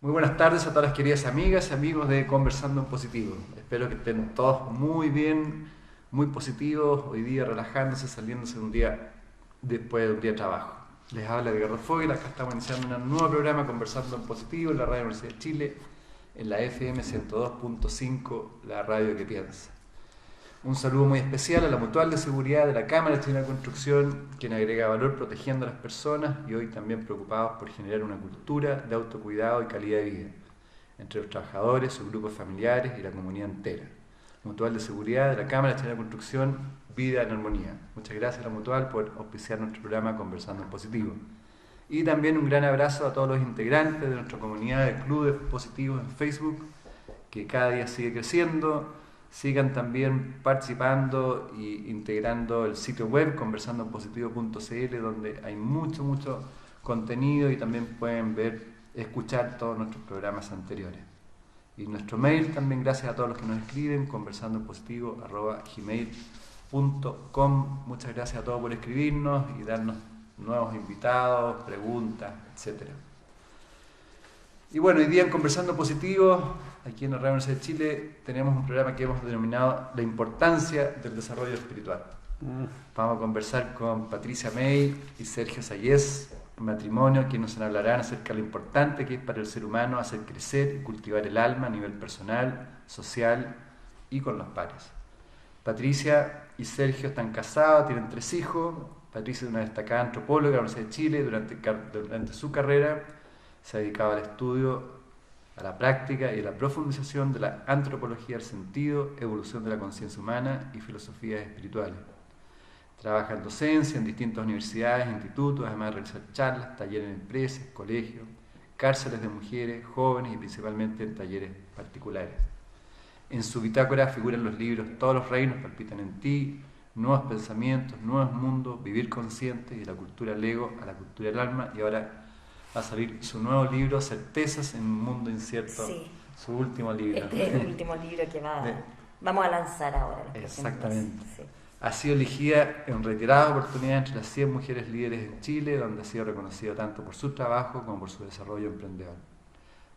Muy buenas tardes a todas las queridas amigas y amigos de Conversando en Positivo. Espero que estén todos muy bien, muy positivos, hoy día relajándose, saliéndose de un día después de un día de trabajo. Les habla Edgardo Fogel, acá estamos iniciando un nuevo programa Conversando en Positivo en la Radio Universidad de Chile, en la FM 102.5, la radio que piensa. Un saludo muy especial a la Mutual de Seguridad de la Cámara Chilena de Construcción, quien agrega valor protegiendo a las personas y hoy también preocupados por generar una cultura de autocuidado y calidad de vida entre los trabajadores, sus grupos familiares y la comunidad entera. Mutual de Seguridad de la Cámara Chilena de Construcción, vida en armonía. Muchas gracias a la Mutual por auspiciar nuestro programa Conversando en Positivo. Y también un gran abrazo a todos los integrantes de nuestra comunidad de clubes positivos en Facebook, que cada día sigue creciendo. Sigan también participando e integrando el sitio web conversandoenpositivo.cl, donde hay mucho contenido y también pueden escuchar todos nuestros programas anteriores. Y nuestro mail también, gracias a todos los que nos escriben, conversandoenpositivo@gmail.com. Muchas gracias a todos por escribirnos y darnos nuevos invitados, preguntas, etc. Y bueno, hoy día en Conversando Positivo, aquí en la Radio Universidad de Chile, tenemos un programa que hemos denominado La importancia del desarrollo espiritual. Vamos a conversar con Patricia May y Sergio Sayés, matrimonio, quienes nos hablarán acerca de lo importante que es para el ser humano hacer crecer y cultivar el alma a nivel personal, social y con los pares. Patricia y Sergio están casados, tienen 3 hijos. Patricia es una destacada antropóloga de la Universidad de Chile. Durante su carrera se ha dedicado al estudio, a la práctica y a la profundización de la antropología del sentido, evolución de la conciencia humana y filosofías espirituales. Trabaja en docencia en distintas universidades e institutos, además de realizar charlas, talleres en empresas, colegios, cárceles de mujeres, jóvenes y principalmente en talleres particulares. En su bitácora figuran los libros Todos los reinos palpitan en ti, Nuevos pensamientos, nuevos mundos, Vivir conscientes y la cultura del ego a la cultura del alma, y ahora va a salir su nuevo libro, Certezas en un mundo incierto, sí. Su último libro. Este es el último libro que vamos a lanzar ahora. Exactamente. Sí. Ha sido elegida en reiteradas oportunidades entre las 100 mujeres líderes en Chile, donde ha sido reconocido tanto por su trabajo como por su desarrollo emprendedor.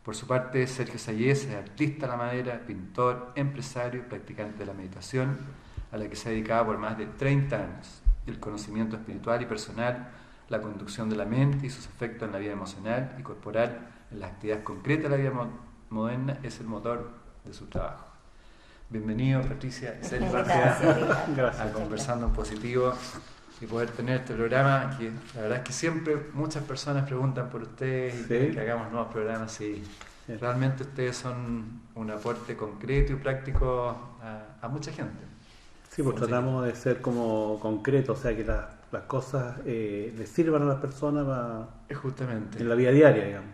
Por su parte, Sergio Sayés es artista a la madera, pintor, empresario y practicante de la meditación, a la que se ha dedicado por más de 30 años. El conocimiento espiritual y personal, la conducción de la mente y sus efectos en la vida emocional y corporal, en las actividades concretas de la vida moderna, es el motor de su trabajo. Bienvenido, Patricia y Sergio, gracias. A Conversando en Positivo y poder tener este programa, que la verdad es que siempre muchas personas preguntan por ustedes y quieren que hagamos nuevos programas, y realmente ustedes son un aporte concreto y práctico a mucha gente. Sí, pues tratamos de ser como concretos, o sea, que las cosas les sirvan a las personas justamente en la vida diaria, digamos.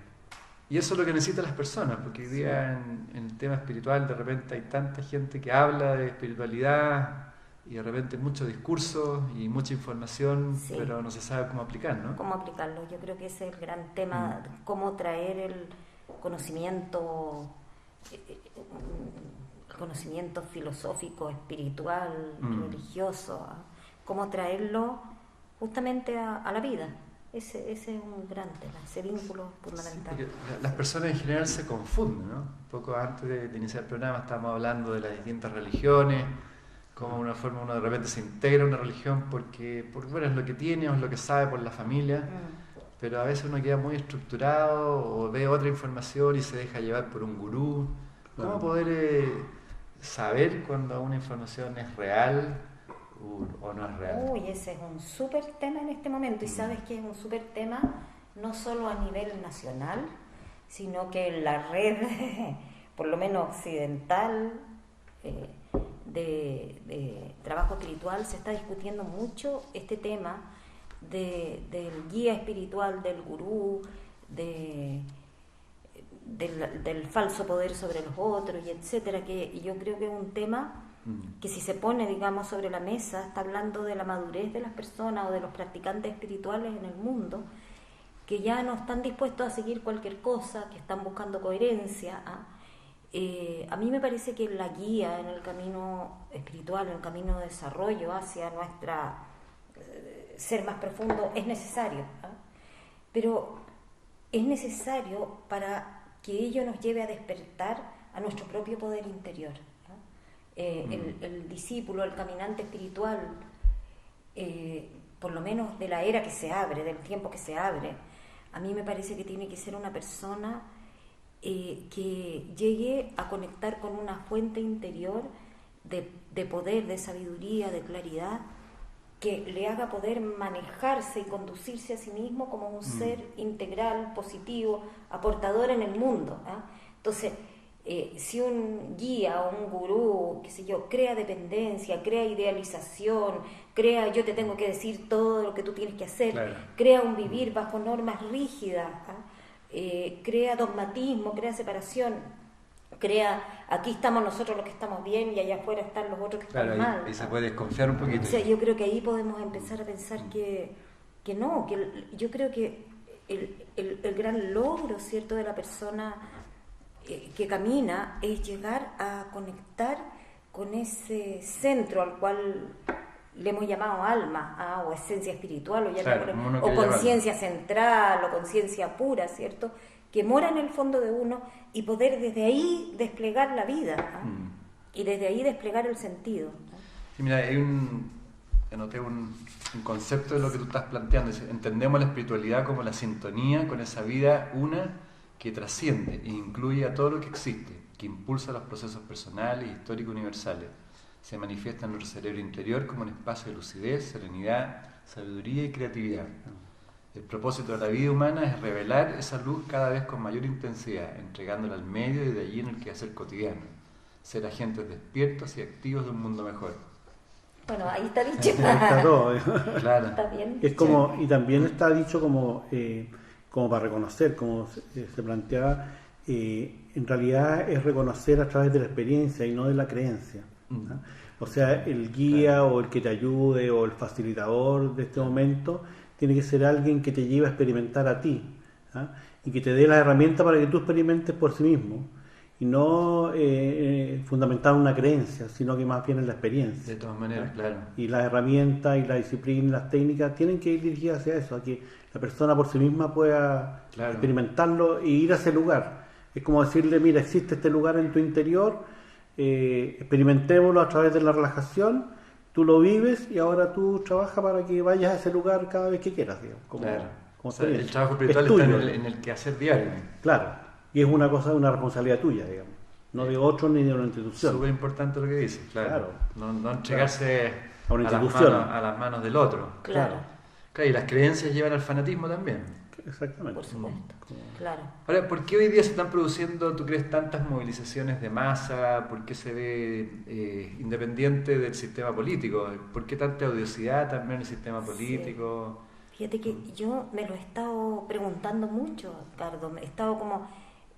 Y eso es lo que necesitan las personas, porque hoy día en el tema espiritual de repente hay tanta gente que habla de espiritualidad y de repente mucho discurso y mucha información, pero no se sabe cómo aplicar, ¿no? ¿Cómo aplicarlo? Yo creo que ese es el gran tema, cómo traer el conocimiento filosófico, espiritual, religioso, cómo traerlo justamente a la vida. Ese es un gran tema, ese vínculo fundamental. Sí, las personas en general se confunden, ¿no? Un poco antes de iniciar el programa estábamos hablando de las distintas religiones, cómo de una forma uno de repente se integra a una religión porque bueno, es lo que tiene o es lo que sabe por la familia, pero a veces uno queda muy estructurado o ve otra información y se deja llevar por un gurú. ¿Cómo poder saber cuando una información es real o no es real? Uy, ese es un súper tema en este momento, y sabes que es un súper tema no solo a nivel nacional, sino que en la red, por lo menos occidental, de trabajo espiritual, se está discutiendo mucho este tema del guía espiritual, del gurú, del falso poder sobre los otros, y etcétera, que yo creo que es un tema que si se pone, digamos, sobre la mesa, está hablando de la madurez de las personas o de los practicantes espirituales en el mundo, que ya no están dispuestos a seguir cualquier cosa, que están buscando coherencia. A mí me parece que la guía en el camino espiritual, en el camino de desarrollo hacia nuestra ser más profundo es necesario, pero es necesario para que ello nos lleve a despertar a nuestro propio poder interior. El discípulo, el caminante espiritual, por lo menos de la era que se abre, del tiempo que se abre, a mí me parece que tiene que ser una persona que llegue a conectar con una fuente interior de poder, de sabiduría, de claridad, que le haga poder manejarse y conducirse a sí mismo como un ser integral, positivo, aportador en el mundo. Entonces, si un guía o un gurú, qué sé yo, crea dependencia, crea idealización, crea yo te tengo que decir todo lo que tú tienes que hacer, claro, crea un vivir bajo normas rígidas, crea dogmatismo, crea separación, crea aquí estamos nosotros los que estamos bien y allá afuera están los otros que están mal. Y se puede desconfiar un poquito. O sea, yo creo que ahí podemos empezar a pensar que no, yo creo que el gran logro, ¿cierto?, de la persona que camina es llegar a conectar con ese centro al cual le hemos llamado alma, o esencia espiritual, o conciencia central, o conciencia pura, ¿cierto?, que mora en el fondo de uno, y poder desde ahí desplegar la vida, y desde ahí desplegar el sentido. Sí, mira, anoté un concepto de lo que tú estás planteando. Entendemos la espiritualidad como la sintonía con esa vida una que trasciende e incluye a todo lo que existe, que impulsa los procesos personales y históricos universales. Se manifiesta en nuestro cerebro interior como un espacio de lucidez, serenidad, sabiduría y creatividad. El propósito de la vida humana es revelar esa luz cada vez con mayor intensidad, entregándola al medio y de allí en el quehacer cotidiano. Ser agentes despiertos y activos de un mundo mejor. Bueno, ahí está dicho. Ahí está todo. Claro. Está bien. Es como, y también está dicho como para reconocer, como se planteaba, en realidad es reconocer a través de la experiencia y no de la creencia. O sea, el guía o el que te ayude o el facilitador de este momento tiene que ser alguien que te lleve a experimentar a ti, y que te dé la herramienta para que tú experimentes por sí mismo, y no fundamentar una creencia, sino que más bien en la experiencia. De todas maneras, claro. Y las herramientas y la disciplina y las técnicas tienen que ir dirigidas hacia eso, a que la persona por sí misma pueda experimentarlo e ir a ese lugar. Es como decirle, mira, existe este lugar en tu interior, experimentémoslo a través de la relajación, tú lo vives y ahora tú trabajas para que vayas a ese lugar cada vez que quieras, digamos. O sea, el trabajo espiritual está en el quehacer diario. Claro, y es una responsabilidad tuya, digamos, no de otro ni de una institución. Súper importante lo que dices, claro. No entregarse a una institución, a las manos del otro. Claro. Y las creencias llevan al fanatismo también. Exactamente. Por supuesto, claro. Ahora, ¿por qué hoy día se están produciendo, tú crees, tantas movilizaciones de masa? ¿Por qué se ve independiente del sistema político? ¿Por qué tanta odiosidad también en el sistema político? Sí. Fíjate que yo me lo he estado preguntando mucho, Ricardo. Me he estado como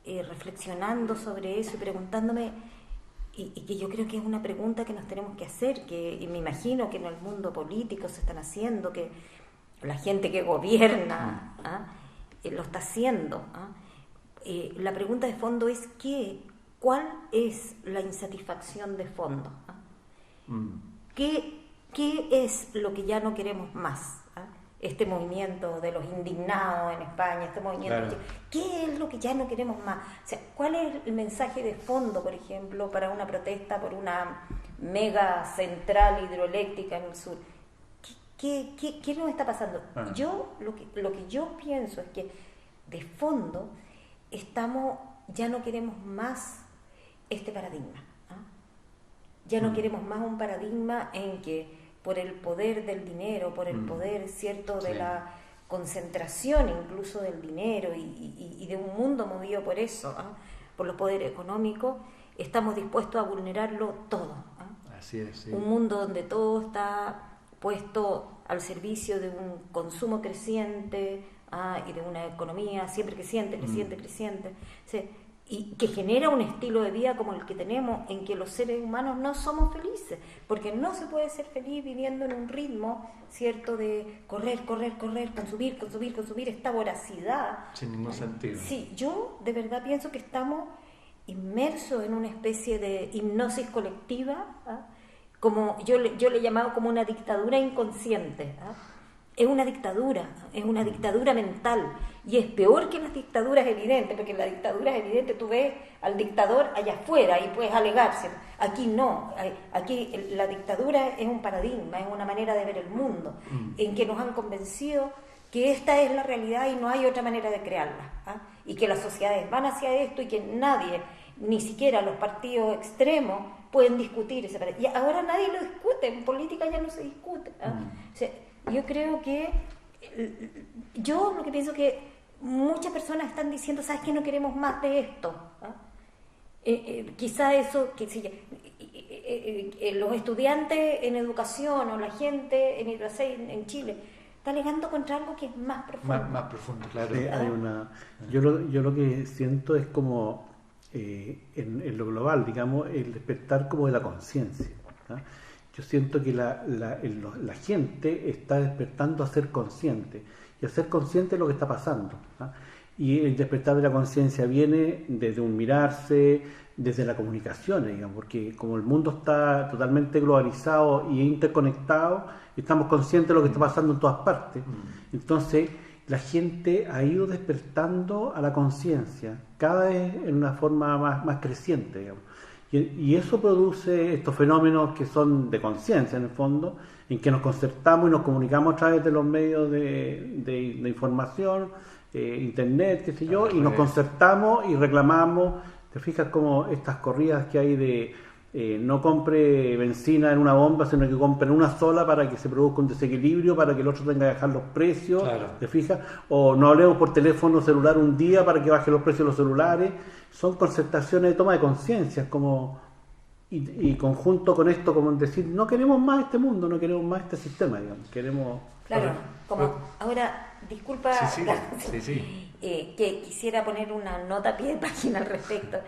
reflexionando sobre eso y preguntándome, y que yo creo que es una pregunta que nos tenemos que hacer, y me imagino que en el mundo político se están haciendo, que la gente que gobierna lo está haciendo. La pregunta de fondo es ¿cuál es la insatisfacción de fondo? ¿Qué es lo que ya no queremos más? Este movimiento de los indignados en España, este movimiento, claro. ¿Qué es lo que ya no queremos más? O sea, ¿cuál es el mensaje de fondo, por ejemplo, para una protesta por una mega central hidroeléctrica en el sur? ¿Qué nos está pasando? Yo lo que yo pienso es que de fondo ya no queremos más este paradigma. Ya no queremos más un paradigma en que por el poder del dinero, por el poder, ¿cierto?, de la concentración incluso del dinero y de un mundo movido por eso, por los poderes económicos, estamos dispuestos a vulnerarlo todo. Así es, sí. Un mundo donde todo está puesto al servicio de un consumo creciente y de una economía siempre creciente. O sea, y que genera un estilo de vida como el que tenemos, en que los seres humanos no somos felices, porque no se puede ser feliz viviendo en un ritmo, ¿cierto?, de correr, consumir, esta voracidad. Sin ningún sentido. Sí, yo de verdad pienso que estamos inmersos en una especie de hipnosis colectiva, como yo le he llamado como una dictadura inconsciente, es una dictadura mental, y es peor que las dictaduras evidentes, porque en las dictaduras evidentes tú ves al dictador allá afuera y puedes alegarse. Aquí no, aquí la dictadura es un paradigma, es una manera de ver el mundo, en que nos han convencido que esta es la realidad y no hay otra manera de crearla, ¿ah? Y que las sociedades van hacia esto y que nadie, ni siquiera los partidos extremos, pueden discutir ese paradigma. Y ahora nadie lo discute, en política ya no se discute, ¿ah? O sea, yo creo que, yo lo que pienso que muchas personas están diciendo, ¿sabes qué? No queremos más de esto, ¿ah? Quizá eso, los estudiantes en educación o la gente en Hidroacey, en Chile, está alegando contra algo que es más profundo. Más profundo, claro. Sí, yo lo que siento es como, en lo global, digamos, el despertar como de la conciencia, ¿ah? Yo siento que la gente está despertando a ser consciente, y a ser consciente de lo que está pasando, ¿ah? Y el despertar de la conciencia viene desde un mirarse, desde la comunicación, digamos, porque como el mundo está totalmente globalizado y interconectado, estamos conscientes de lo que está pasando en todas partes. Entonces, la gente ha ido despertando a la conciencia, cada vez en una forma más creciente, digamos. Y eso produce estos fenómenos que son de conciencia, en el fondo, en que nos concertamos y nos comunicamos a través de los medios de información, internet, qué sé yo, y nos concertamos y reclamamos. Te fijas como estas corridas que hay de no compre benzina en una bomba, sino que compre una sola para que se produzca un desequilibrio, para que el otro tenga que bajar los precios, claro. ¿Te fijas? O no hablemos por teléfono celular un día para que bajen los precios de los celulares. Son concertaciones de toma de conciencia, como y conjunto con esto, como decir, no queremos más este mundo, no queremos más este sistema, digamos, queremos... Claro, ahora, disculpa, que quisiera poner una nota a pie de página al respecto,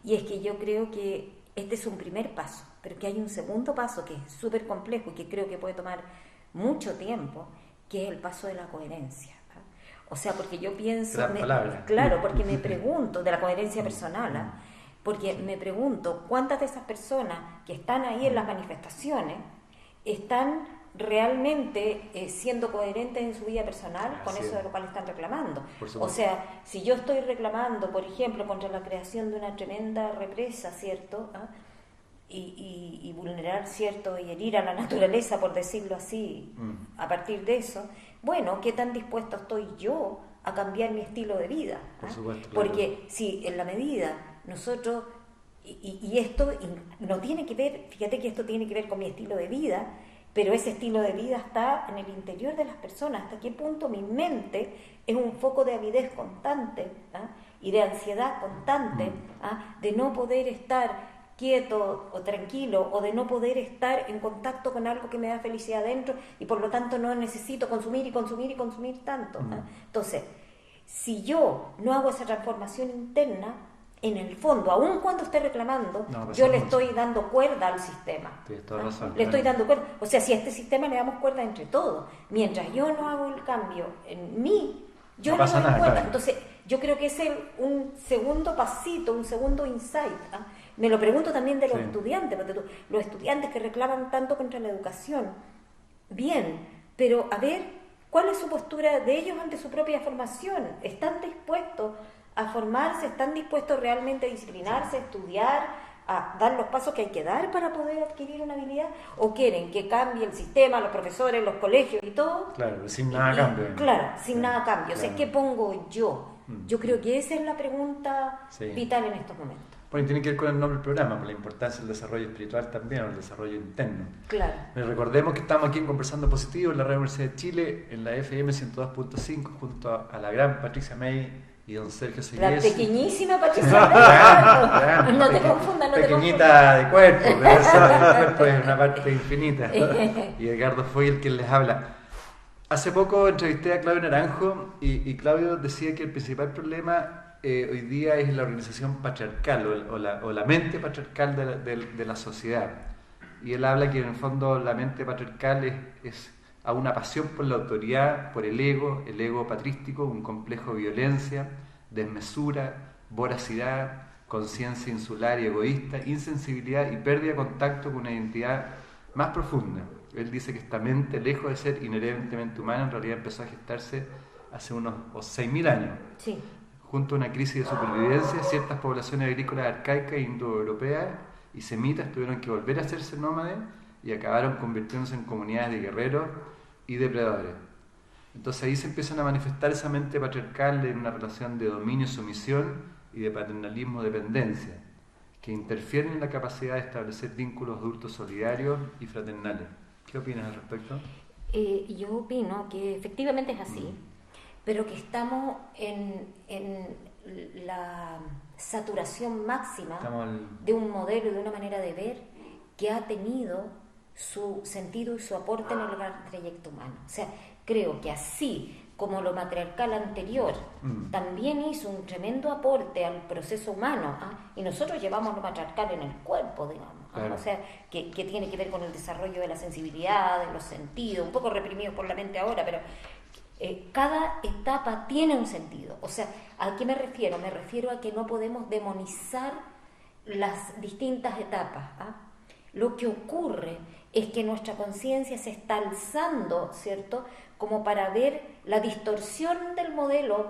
y es que yo creo que este es un primer paso, pero que hay un segundo paso que es súper complejo y que creo que puede tomar mucho tiempo, que es el paso de la coherencia. O sea, porque yo pienso, claro, porque me pregunto, de la coherencia personal, ¿eh? Porque me pregunto cuántas de esas personas que están ahí en las manifestaciones están realmente siendo coherentes en su vida personal con eso de lo cual están reclamando. O sea, si yo estoy reclamando, por ejemplo, contra la creación de una tremenda represa, ¿cierto? ¿Ah? Y vulnerar, ¿cierto? Y herir a la naturaleza, por decirlo así, a partir de eso, bueno, ¿qué tan dispuesto estoy yo a cambiar mi estilo de vida? Por supuesto, claro. Porque si en la medida nosotros, y esto no tiene que ver, fíjate que esto tiene que ver con mi estilo de vida, pero ese estilo de vida está en el interior de las personas, hasta qué punto mi mente es un foco de avidez constante, ¿eh? Y de ansiedad constante, ¿eh? De no poder estar quieto o tranquilo, o de no poder estar en contacto con algo que me da felicidad dentro, y por lo tanto no necesito consumir tanto, ¿eh? Entonces, si yo no hago esa transformación interna, en el fondo, aun cuando esté reclamando, yo le estoy dando cuerda al sistema. Le estoy dando cuerda. O sea, si a este sistema le damos cuerda entre todos, mientras yo no hago el cambio en mí, yo no doy cuerda. Claro. Entonces, yo creo que es un segundo pasito, un segundo insight. ¿Ah? Me lo pregunto también de los estudiantes, porque los estudiantes que reclaman tanto contra la educación, bien, pero a ver, ¿cuál es su postura de ellos ante su propia formación? ¿Están dispuestos a formarse? ¿Están dispuestos realmente a disciplinarse, a estudiar, a dar los pasos que hay que dar para poder adquirir una habilidad? ¿O quieren que cambie el sistema, los profesores, los colegios y todo? Claro, sin nada cambio. Claro, sin nada cambio. O sea, ¿qué pongo yo? Yo creo que esa es la pregunta vital en estos momentos. Bueno, tiene que ver con el nombre del programa, con la importancia del desarrollo espiritual también, o el desarrollo interno. Claro. Recordemos que estamos aquí en Conversando Positivo, en la Radio Universidad de Chile, en la FM 102.5, junto a la gran Patricia May y don Sergio Segués. La pequeñísima Patricia May. No te confundas, pequeñita de cuerpo, pero el cuerpo es una parte infinita. Y Edgardo fue el quien les habla. Hace poco entrevisté a Claudio Naranjo y Claudio decía que el principal problema hoy día es la organización patriarcal o la mente patriarcal de la sociedad. Y él habla que en el fondo la mente patriarcal es a una pasión por la autoridad, por el ego patrístico, un complejo de violencia, desmesura, voracidad, conciencia insular y egoísta, insensibilidad y pérdida de contacto con una identidad más profunda. él dice que esta mente, lejos de ser inherentemente humana, en realidad empezó a gestarse hace unos 6.000 años. Sí. Junto a una crisis de supervivencia, ciertas poblaciones agrícolas arcaicas e indoeuropeas y semitas tuvieron que volver a hacerse nómades y acabaron convirtiéndose en comunidades de guerreros y depredadores. Entonces ahí se empiezan a manifestar esa mente patriarcal en una relación de dominio-sumisión y de paternalismo-dependencia, que interfieren en la capacidad de establecer vínculos adultos solidarios y fraternales. ¿Qué opinas al respecto? Yo opino que efectivamente es así, pero que estamos en la saturación máxima de un modelo y de una manera de ver que ha tenido su sentido y su aporte en el gran trayecto humano. O sea, creo que así como lo matriarcal anterior también hizo un tremendo aporte al proceso humano, y nosotros llevamos lo matriarcal en el cuerpo, digamos, claro. O sea, que tiene que ver con el desarrollo de la sensibilidad, de los sentidos, un poco reprimidos por la mente ahora, pero cada etapa tiene un sentido. O sea, ¿a qué me refiero? Me refiero a que no podemos demonizar las distintas etapas. Lo que ocurre es que nuestra conciencia se está alzando, ¿cierto?, como para ver la distorsión del modelo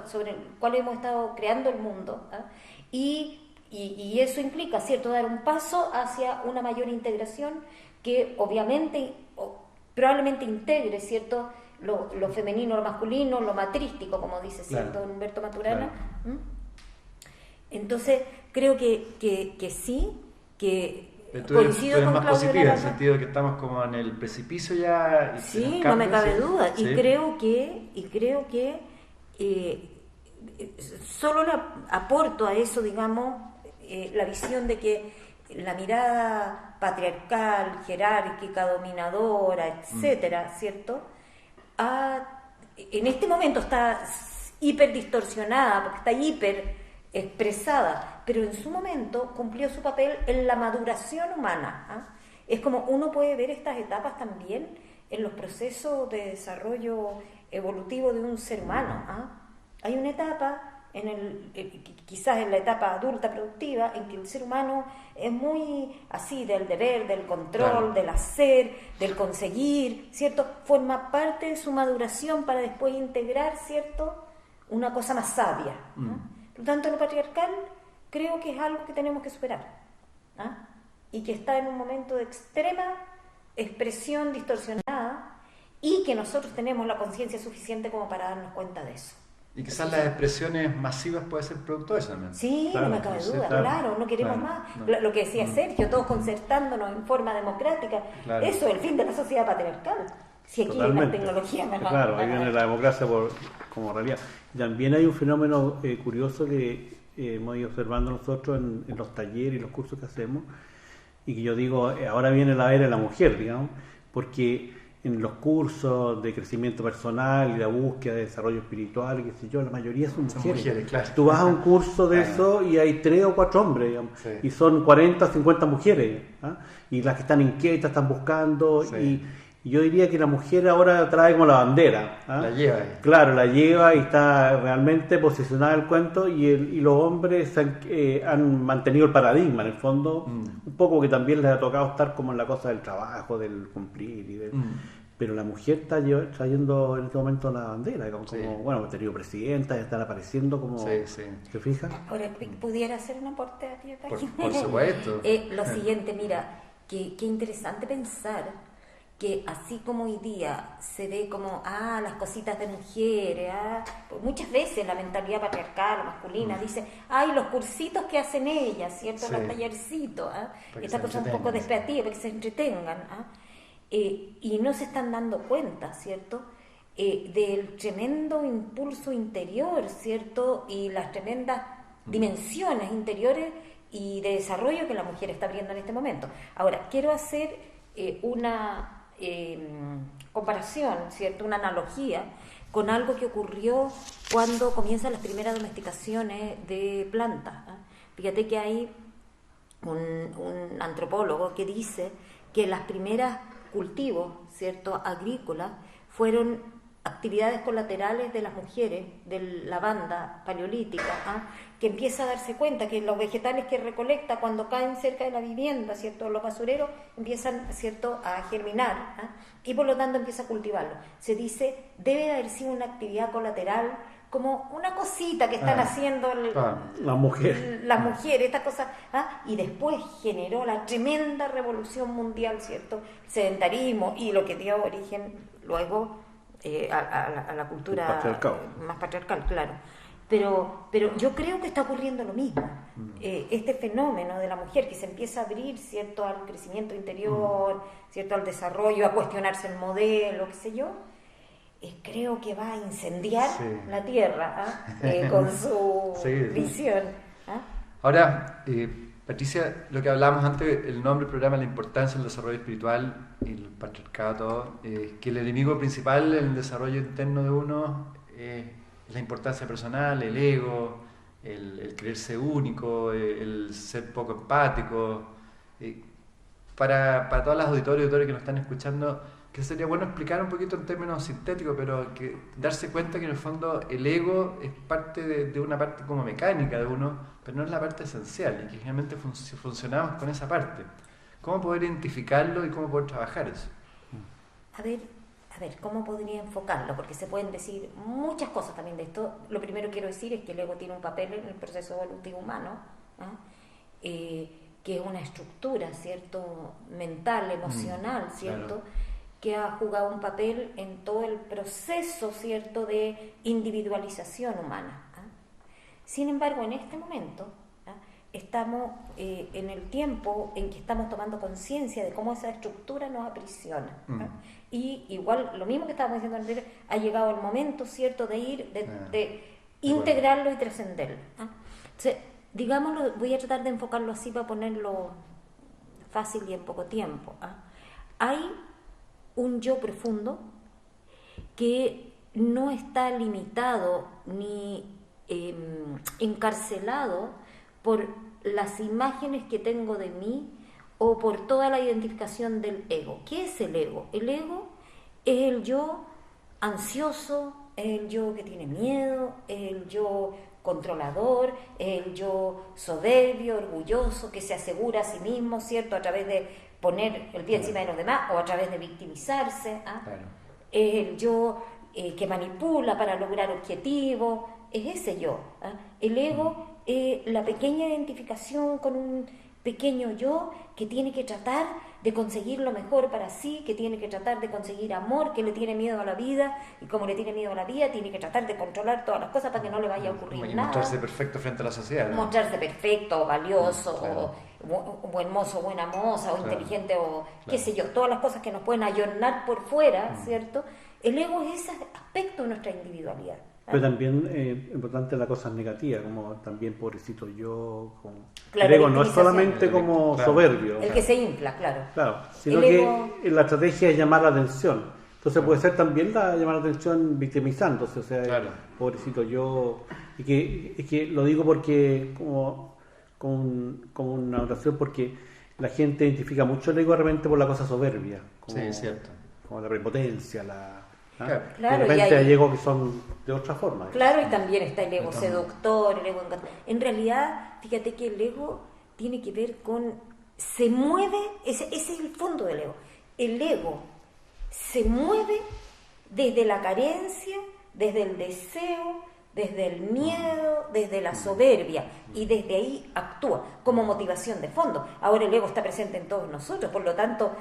sobre el cual hemos estado creando el mundo, y eso implica, ¿cierto?, dar un paso hacia una mayor integración que obviamente, probablemente integre, ¿cierto?, lo femenino, lo masculino, lo matrístico, como dice, ¿cierto?, claro. Humberto Maturana. Claro. Entonces, creo que sí, que Tú eres con más Claudio positiva, en el Larrañaga. sentido de que estamos como en el precipicio ya. Sí, no me cabe duda. ¿Sí? Y creo que solo le aporto a eso, digamos, la visión de que la mirada patriarcal, jerárquica, dominadora, etcétera, ¿cierto?, en este momento está hiper distorsionada, porque está hiper expresada, pero en su momento cumplió su papel en la maduración humana. Es como uno puede ver estas etapas también en los procesos de desarrollo evolutivo de un ser humano. Hay una etapa quizás en la etapa adulta productiva, en que el ser humano es muy así del deber, del control, claro, del hacer, del conseguir, ¿cierto? Forma parte de su maduración para después integrar, ¿cierto?, una cosa más sabia. Por lo tanto, lo patriarcal creo que es algo que tenemos que superar, y que está en un momento de extrema expresión distorsionada, y que nosotros tenemos la conciencia suficiente como para darnos cuenta de eso. Y quizás las expresiones masivas pueden ser producto de eso también. Sí, claro, no me cabe duda, claro, no queremos más. No. Lo que decía Sergio, todos concertándonos en forma democrática, claro. Eso es el fin de la sociedad patriarcal. Si aquí hay más tecnología, mejor. Claro, ahí viene la democracia como realidad. También hay un fenómeno curioso que hemos ido observando nosotros en los talleres y los cursos que hacemos, y que yo digo, ahora viene la era de la mujer, digamos, porque en los cursos de crecimiento personal y la búsqueda de desarrollo espiritual, qué sé yo, la mayoría son mujeres. Claro. Tú vas a un curso de eso y hay 3 o 4 hombres, digamos, sí. Y son 40 o 50 mujeres, y las que están inquietas, están buscando, sí. Y yo diría que la mujer ahora trae como la bandera. La lleva ahí. Claro, la lleva y está realmente posicionada el cuento, y los hombres han mantenido el paradigma, en el fondo, un poco que también les ha tocado estar como en la cosa del trabajo, del cumplir, pero la mujer está trayendo en este momento la bandera, como, sí. Bueno, ha tenido presidentas, están apareciendo como... Sí. ¿Te fijas? ¿Pudiera hacer un aporte aquí? Por supuesto. Lo siguiente, mira, qué interesante pensar que así como hoy día se ve como, las cositas de mujeres, pues muchas veces la mentalidad patriarcal o masculina dice, los cursitos que hacen ellas, ¿cierto? Sí. Los tallercitos, esta cosa un poco despectiva, para que se entretengan, y no se están dando cuenta, ¿cierto?, del tremendo impulso interior, ¿cierto?, y las tremendas dimensiones interiores y de desarrollo que la mujer está abriendo en este momento. Ahora, quiero hacer una comparación, ¿cierto?, una analogía con algo que ocurrió cuando comienzan las primeras domesticaciones de plantas. Fíjate que hay un antropólogo que dice que las primeras cultivos, ¿cierto?, agrícolas fueron actividades colaterales de las mujeres de la banda paleolítica, que empieza a darse cuenta que los vegetales que recolecta cuando caen cerca de la vivienda, ¿cierto? Los basureros empiezan, ¿cierto?, a germinar, y por lo tanto empieza a cultivarlo. Se dice, debe de haber sido una actividad colateral, como una cosita que están haciendo las mujeres, estas cosas, y después generó la tremenda revolución mundial, ¿cierto? El sedentarismo y lo que dio origen luego a la cultura más patriarcal, claro. Pero yo creo que está ocurriendo lo mismo. Este fenómeno de la mujer que se empieza a abrir, ¿cierto?, al crecimiento interior, ¿cierto?, al desarrollo, a cuestionarse el modelo, qué sé yo, creo que va a incendiar la Tierra con su visión. Ahora, Patricia, lo que hablábamos antes, el nombre del programa, la importancia del desarrollo espiritual y el patriarcado, que el enemigo principal en el desarrollo interno de uno es la importancia personal, el ego, el creerse único, el ser poco empático. Para todas las auditoras y auditores que nos están escuchando, que sería bueno explicar un poquito en términos sintéticos, pero que darse cuenta que en el fondo el ego es parte de una parte como mecánica de uno, pero no es la parte esencial, y que generalmente funcionamos con esa parte. ¿Cómo poder identificarlo y cómo poder trabajar eso? A ver, ¿cómo podría enfocarlo? Porque se pueden decir muchas cosas también de esto. Lo primero que quiero decir es que el ego tiene un papel en el proceso evolutivo humano, que es una estructura, ¿cierto?, mental, emocional, ¿cierto?, que ha jugado un papel en todo el proceso, ¿cierto?, de individualización humana. Sin embargo, en este momento estamos en el tiempo en que estamos tomando conciencia de cómo esa estructura nos aprisiona. Y igual, lo mismo que estábamos diciendo antes, ha llegado el momento, ¿cierto?, de ir, de integrarlo y trascenderlo. Entonces, digámoslo, voy a tratar de enfocarlo así para ponerlo fácil y en poco tiempo. Hay un yo profundo que no está limitado ni encarcelado por las imágenes que tengo de mí o por toda la identificación del ego. ¿Qué es el ego? El ego es el yo ansioso, es el yo que tiene miedo, es el yo controlador, es el yo soberbio, orgulloso, que se asegura a sí mismo, ¿cierto?, a través de poner el pie encima de los demás o a través de victimizarse. Es el yo que manipula para lograr objetivos, es ese yo. El ego es la pequeña identificación con un pequeño yo que tiene que tratar de conseguir lo mejor para sí, que tiene que tratar de conseguir amor, que le tiene miedo a la vida, y como le tiene miedo a la vida, tiene que tratar de controlar todas las cosas para que no le vaya a ocurrir nada. Mostrarse perfecto frente a la sociedad, ¿no? Mostrarse perfecto, valioso, o buen mozo, buena moza, o inteligente, o qué sé yo, todas las cosas que nos pueden ayornar por fuera, ¿cierto? El ego es ese aspecto de nuestra individualidad. Pero también importante la cosa negativa, como también pobrecito yo, claro, el ego no es solamente como soberbio. El que se infla, claro. Claro, sino que la estrategia es llamar la atención. Entonces puede ser también llamar la atención victimizándose, o sea, pobrecito yo. Y que lo digo porque como una oración, porque la gente identifica mucho el ego realmente por la cosa soberbia. Como, sí, es cierto. Como la prepotencia, Claro, de repente hay egos que son de otra forma. Claro, y también está el ego seductor, el ego encantador. En realidad, fíjate que el ego tiene que ver con... Se mueve, ese es el fondo del ego. El ego se mueve desde la carencia, desde el deseo, desde el miedo, desde la soberbia, y desde ahí actúa como motivación de fondo. Ahora el ego está presente en todos nosotros, por lo tanto,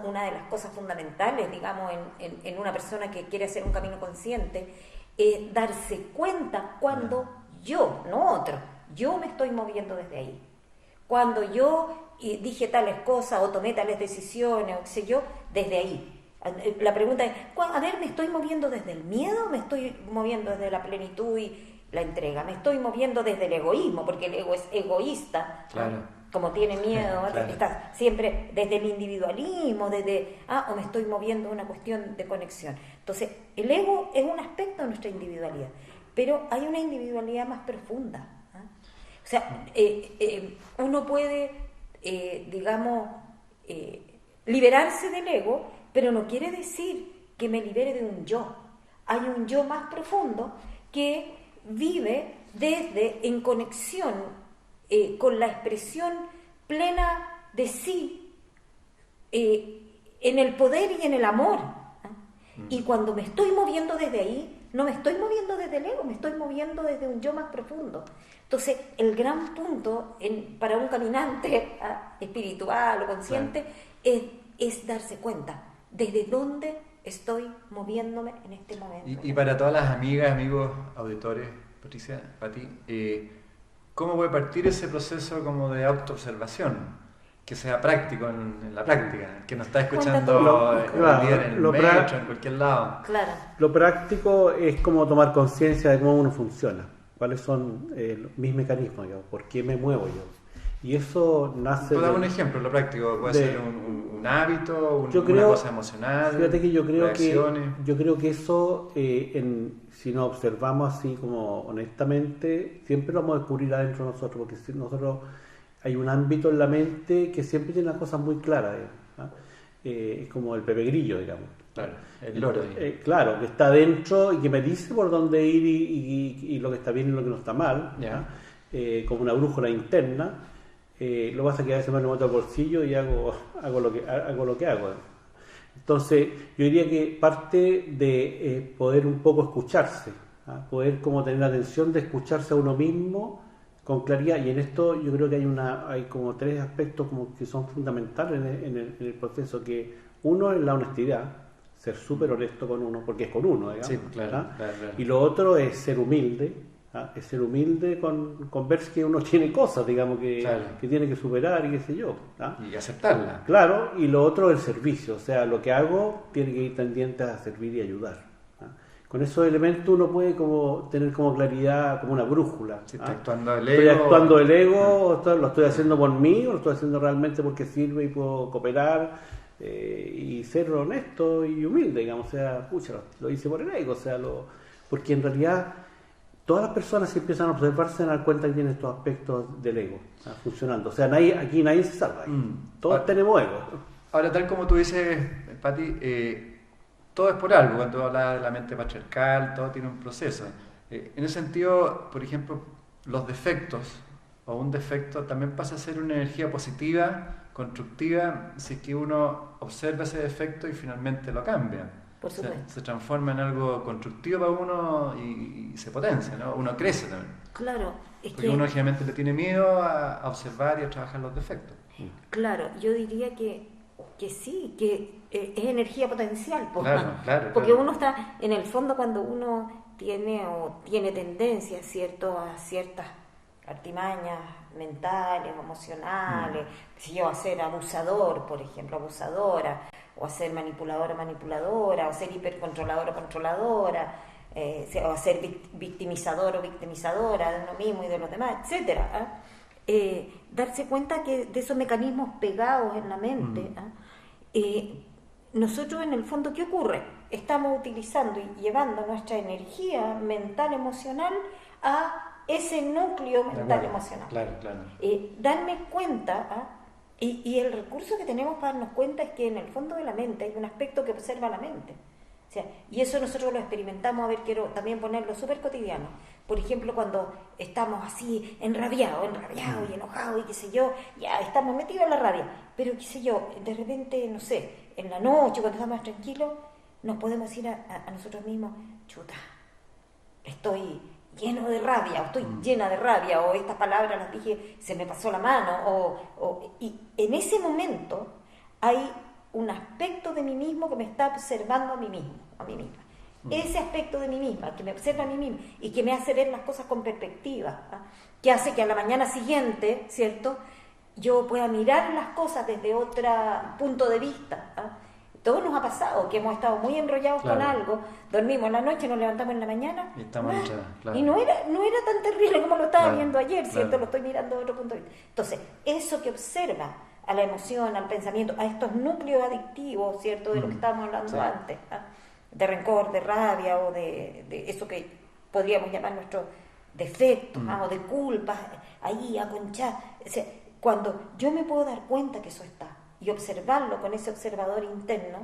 una de las cosas fundamentales, digamos, en una persona que quiere hacer un camino consciente, es darse cuenta cuando yo, no otro, yo me estoy moviendo desde ahí. Cuando yo dije tales cosas o tomé tales decisiones, o qué sé yo, desde ahí. La pregunta es, a ver, ¿me estoy moviendo desde el miedo? ¿Me estoy moviendo desde la plenitud y la entrega? ¿Me estoy moviendo desde el egoísmo? Porque el ego es egoísta, claro. Como tiene miedo, claro. Está siempre desde el individualismo, o me estoy moviendo una cuestión de conexión. Entonces, el ego es un aspecto de nuestra individualidad, pero hay una individualidad más profunda. O sea, uno puede, liberarse del ego, pero no quiere decir que me libere de un yo. Hay un yo más profundo que vive en conexión con la expresión plena de sí, en el poder y en el amor. Y cuando me estoy moviendo desde ahí, no me estoy moviendo desde el ego, me estoy moviendo desde un yo más profundo. Entonces, el gran punto para un caminante espiritual o consciente es darse cuenta desde dónde estoy moviéndome en este momento. Y para todas las amigas, amigos, auditores, Patricia, Pati, ¿cómo puede partir ese proceso como de autoobservación? Que sea práctico en la práctica, que nos está escuchando en el metro, en cualquier lado. Claro. Lo práctico es como tomar conciencia de cómo uno funciona, cuáles son mis mecanismos, digamos, por qué me muevo yo. Y eso nace... ¿Puedo dar un ejemplo? Lo práctico puede ser un hábito, una cosa emocional, fíjate que yo creo reacciones. que eso, si nos observamos así como honestamente, siempre lo vamos a descubrir adentro de nosotros, porque si nosotros... Hay un ámbito en la mente que siempre tiene las cosas muy claras, es como el Pepe Grillo, digamos. Claro, el loro. Claro, que está dentro y que me dice por dónde ir y lo que está bien y lo que no está mal, como una brújula interna. Lo que pasa es que a veces me lo meto al bolsillo y hago lo que hago. Entonces, yo diría que parte de poder un poco escucharse, poder como tener la atención de escucharse a uno mismo con claridad, y en esto yo creo que hay como tres aspectos como que son fundamentales en el proceso, que uno es la honestidad, ser súper honesto con uno, porque es con uno, digamos. Sí, claro. Y lo otro es ser humilde, es ser humilde con ver que uno tiene cosas, digamos, que tiene que superar y qué sé yo. Y aceptarla. Claro, y lo otro es el servicio, o sea, lo que hago tiene que ir tendiente a servir y ayudar. Con esos elementos uno puede como tener como claridad, como una brújula. Si está actuando el ego. Estoy actuando el ego, lo estoy haciendo por mí, o lo estoy haciendo realmente porque sirve y puedo cooperar y ser honesto y humilde, digamos. O sea, pucha, lo hice por el ego, o sea, porque en realidad todas las personas que empiezan a observarse se dan cuenta que tienen estos aspectos del ego funcionando. O sea, aquí nadie se salva. Todos tenemos ego. Ahora, tal como tú dices, Pati, todo es por algo. Cuando hablas de la mente patriarcal, todo tiene un proceso. En ese sentido, por ejemplo, los defectos o un defecto también pasa a ser una energía positiva, constructiva, si es que uno observa ese defecto y finalmente lo cambia. Por supuesto. Se transforma en algo constructivo para uno y se potencia, ¿no? Uno crece también. Claro. Porque uno generalmente le tiene miedo a observar y a trabajar los defectos. Claro, yo diría que sí, que es energía potencial, claro, porque uno está, en el fondo, cuando uno tiene tendencia, ¿cierto?, a ciertas artimañas mentales, emocionales, a ser abusador, por ejemplo, abusadora, o a ser manipuladora, o a ser hipercontroladora, o a ser victimizador o victimizadora de uno mismo y de los demás, etcétera. Darse cuenta que de esos mecanismos pegados en la mente, nosotros en el fondo, ¿qué ocurre? Estamos utilizando y llevando nuestra energía mental emocional a ese núcleo mental emocional. Claro. Darme cuenta, y el recurso que tenemos para darnos cuenta es que en el fondo de la mente hay un aspecto que observa la mente. O sea, y eso nosotros lo experimentamos, quiero también ponerlo súper cotidiano. Por ejemplo, cuando estamos así enrabiados y enojados y qué sé yo, ya estamos metidos en la rabia, pero qué sé yo, de repente, no sé, en la noche, cuando estamos más tranquilos, nos podemos decir a nosotros mismos, chuta, estoy lleno de rabia, o estoy llena de rabia, o estas palabras las dije, se me pasó la mano, y en ese momento hay un aspecto de mí mismo que me está observando a mí misma. Ese aspecto de mí misma, que me observa a mí misma y que me hace ver las cosas con perspectiva, que hace que a la mañana siguiente, ¿cierto?, yo pueda mirar las cosas desde otro punto de vista. Todo nos ha pasado, que hemos estado muy enrollados con algo, dormimos en la noche, nos levantamos en la mañana, y no era tan terrible como lo estaba viendo ayer, ¿cierto? Lo estoy mirando desde otro punto de vista. Entonces, eso que observa a la emoción, al pensamiento, a estos núcleos adictivos, ¿cierto?, de lo que estábamos hablando antes, de rencor, de rabia, o de eso que podríamos llamar nuestros defectos, o de culpas, ahí aconchar. O sea, cuando yo me puedo dar cuenta que eso está y observarlo con ese observador interno,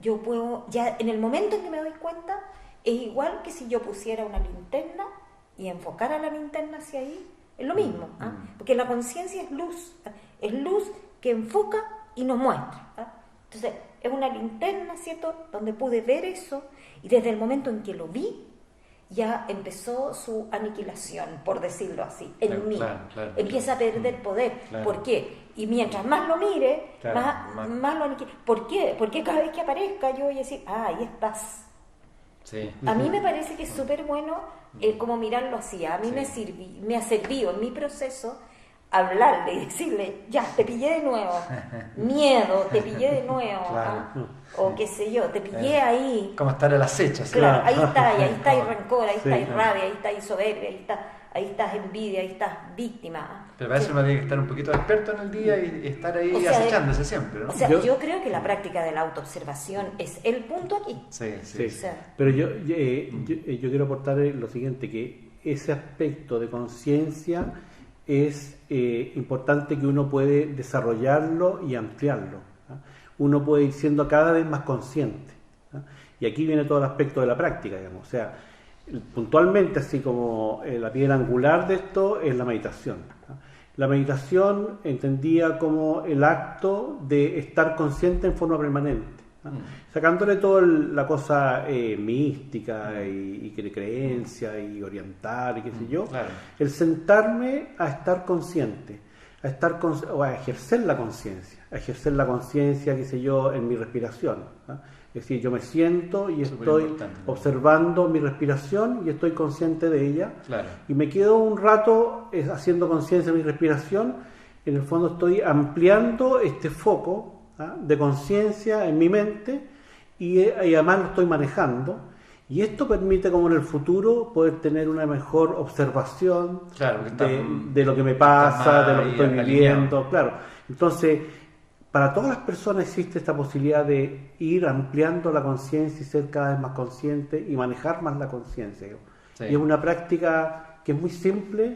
yo puedo, ya en el momento en que me doy cuenta, es igual que si yo pusiera una linterna y enfocara la linterna hacia ahí, es lo mismo, ¿ah? Porque la conciencia es luz que enfoca y nos muestra, ¿ah? Entonces, es una linterna, ¿cierto?, donde pude ver eso, y desde el momento en que lo vi, ya empezó su aniquilación, por decirlo así, en mí. Claro. Empieza a perder poder. Claro. ¿Por qué? Y mientras más lo mire, Claro, más lo aniquila. ¿Por qué? Porque cada vez que aparezca yo voy a decir, ahí estás. Sí. A mí me parece que es súper bueno como mirarlo así. A mí me ha servido en mi proceso hablarle y decirle, ya, te pillé de nuevo. Miedo, te pillé de nuevo. Claro. O qué sé yo, te pillé ahí. Como estar a la acecha. ¿Sí? Claro, ahí está, y ahí está el rencor, ahí Sí, está el claro. rabia, ahí está el soberbia, ahí estás envidia, ahí estás víctima. Pero para eso uno tiene que estar un poquito experto en el día y estar ahí O sea, acechándose siempre, ¿no? O sea, yo creo que la práctica de la autoobservación es el punto aquí. Sí. Sí. O sea, Pero yo quiero aportar lo siguiente, que ese aspecto de conciencia es importante, que uno puede desarrollarlo y ampliarlo, ¿ah? Uno puede ir siendo cada vez más consciente, ¿ah? Y aquí viene todo el aspecto de la práctica, digamos. O sea, puntualmente, así como la piedra angular de esto es la meditación, ¿ah? La meditación entendía como el acto de estar consciente en forma permanente, ¿ah? Sacándole toda la cosa mística y de creencia y oriental y qué sé yo, Claro. el sentarme a estar consciente, o a ejercer la conciencia, qué sé yo, en mi respiración, ¿ah? Es decir, yo me siento y estoy Superimportante, ¿no? observando mi respiración y estoy consciente de ella, Claro. y me quedo un rato haciendo conciencia de mi respiración. En el fondo estoy ampliando este foco, ¿ah?, de conciencia en mi mente, y además lo estoy manejando, y esto permite, como en el futuro, poder tener una mejor observación, Claro, que está- de lo que me pasa, de lo que está estoy más viviendo, alineado. claro. Entonces, para todas las personas existe esta posibilidad de ir ampliando la conciencia y ser cada vez más consciente y manejar más la conciencia. Sí. Y es una práctica que es muy simple,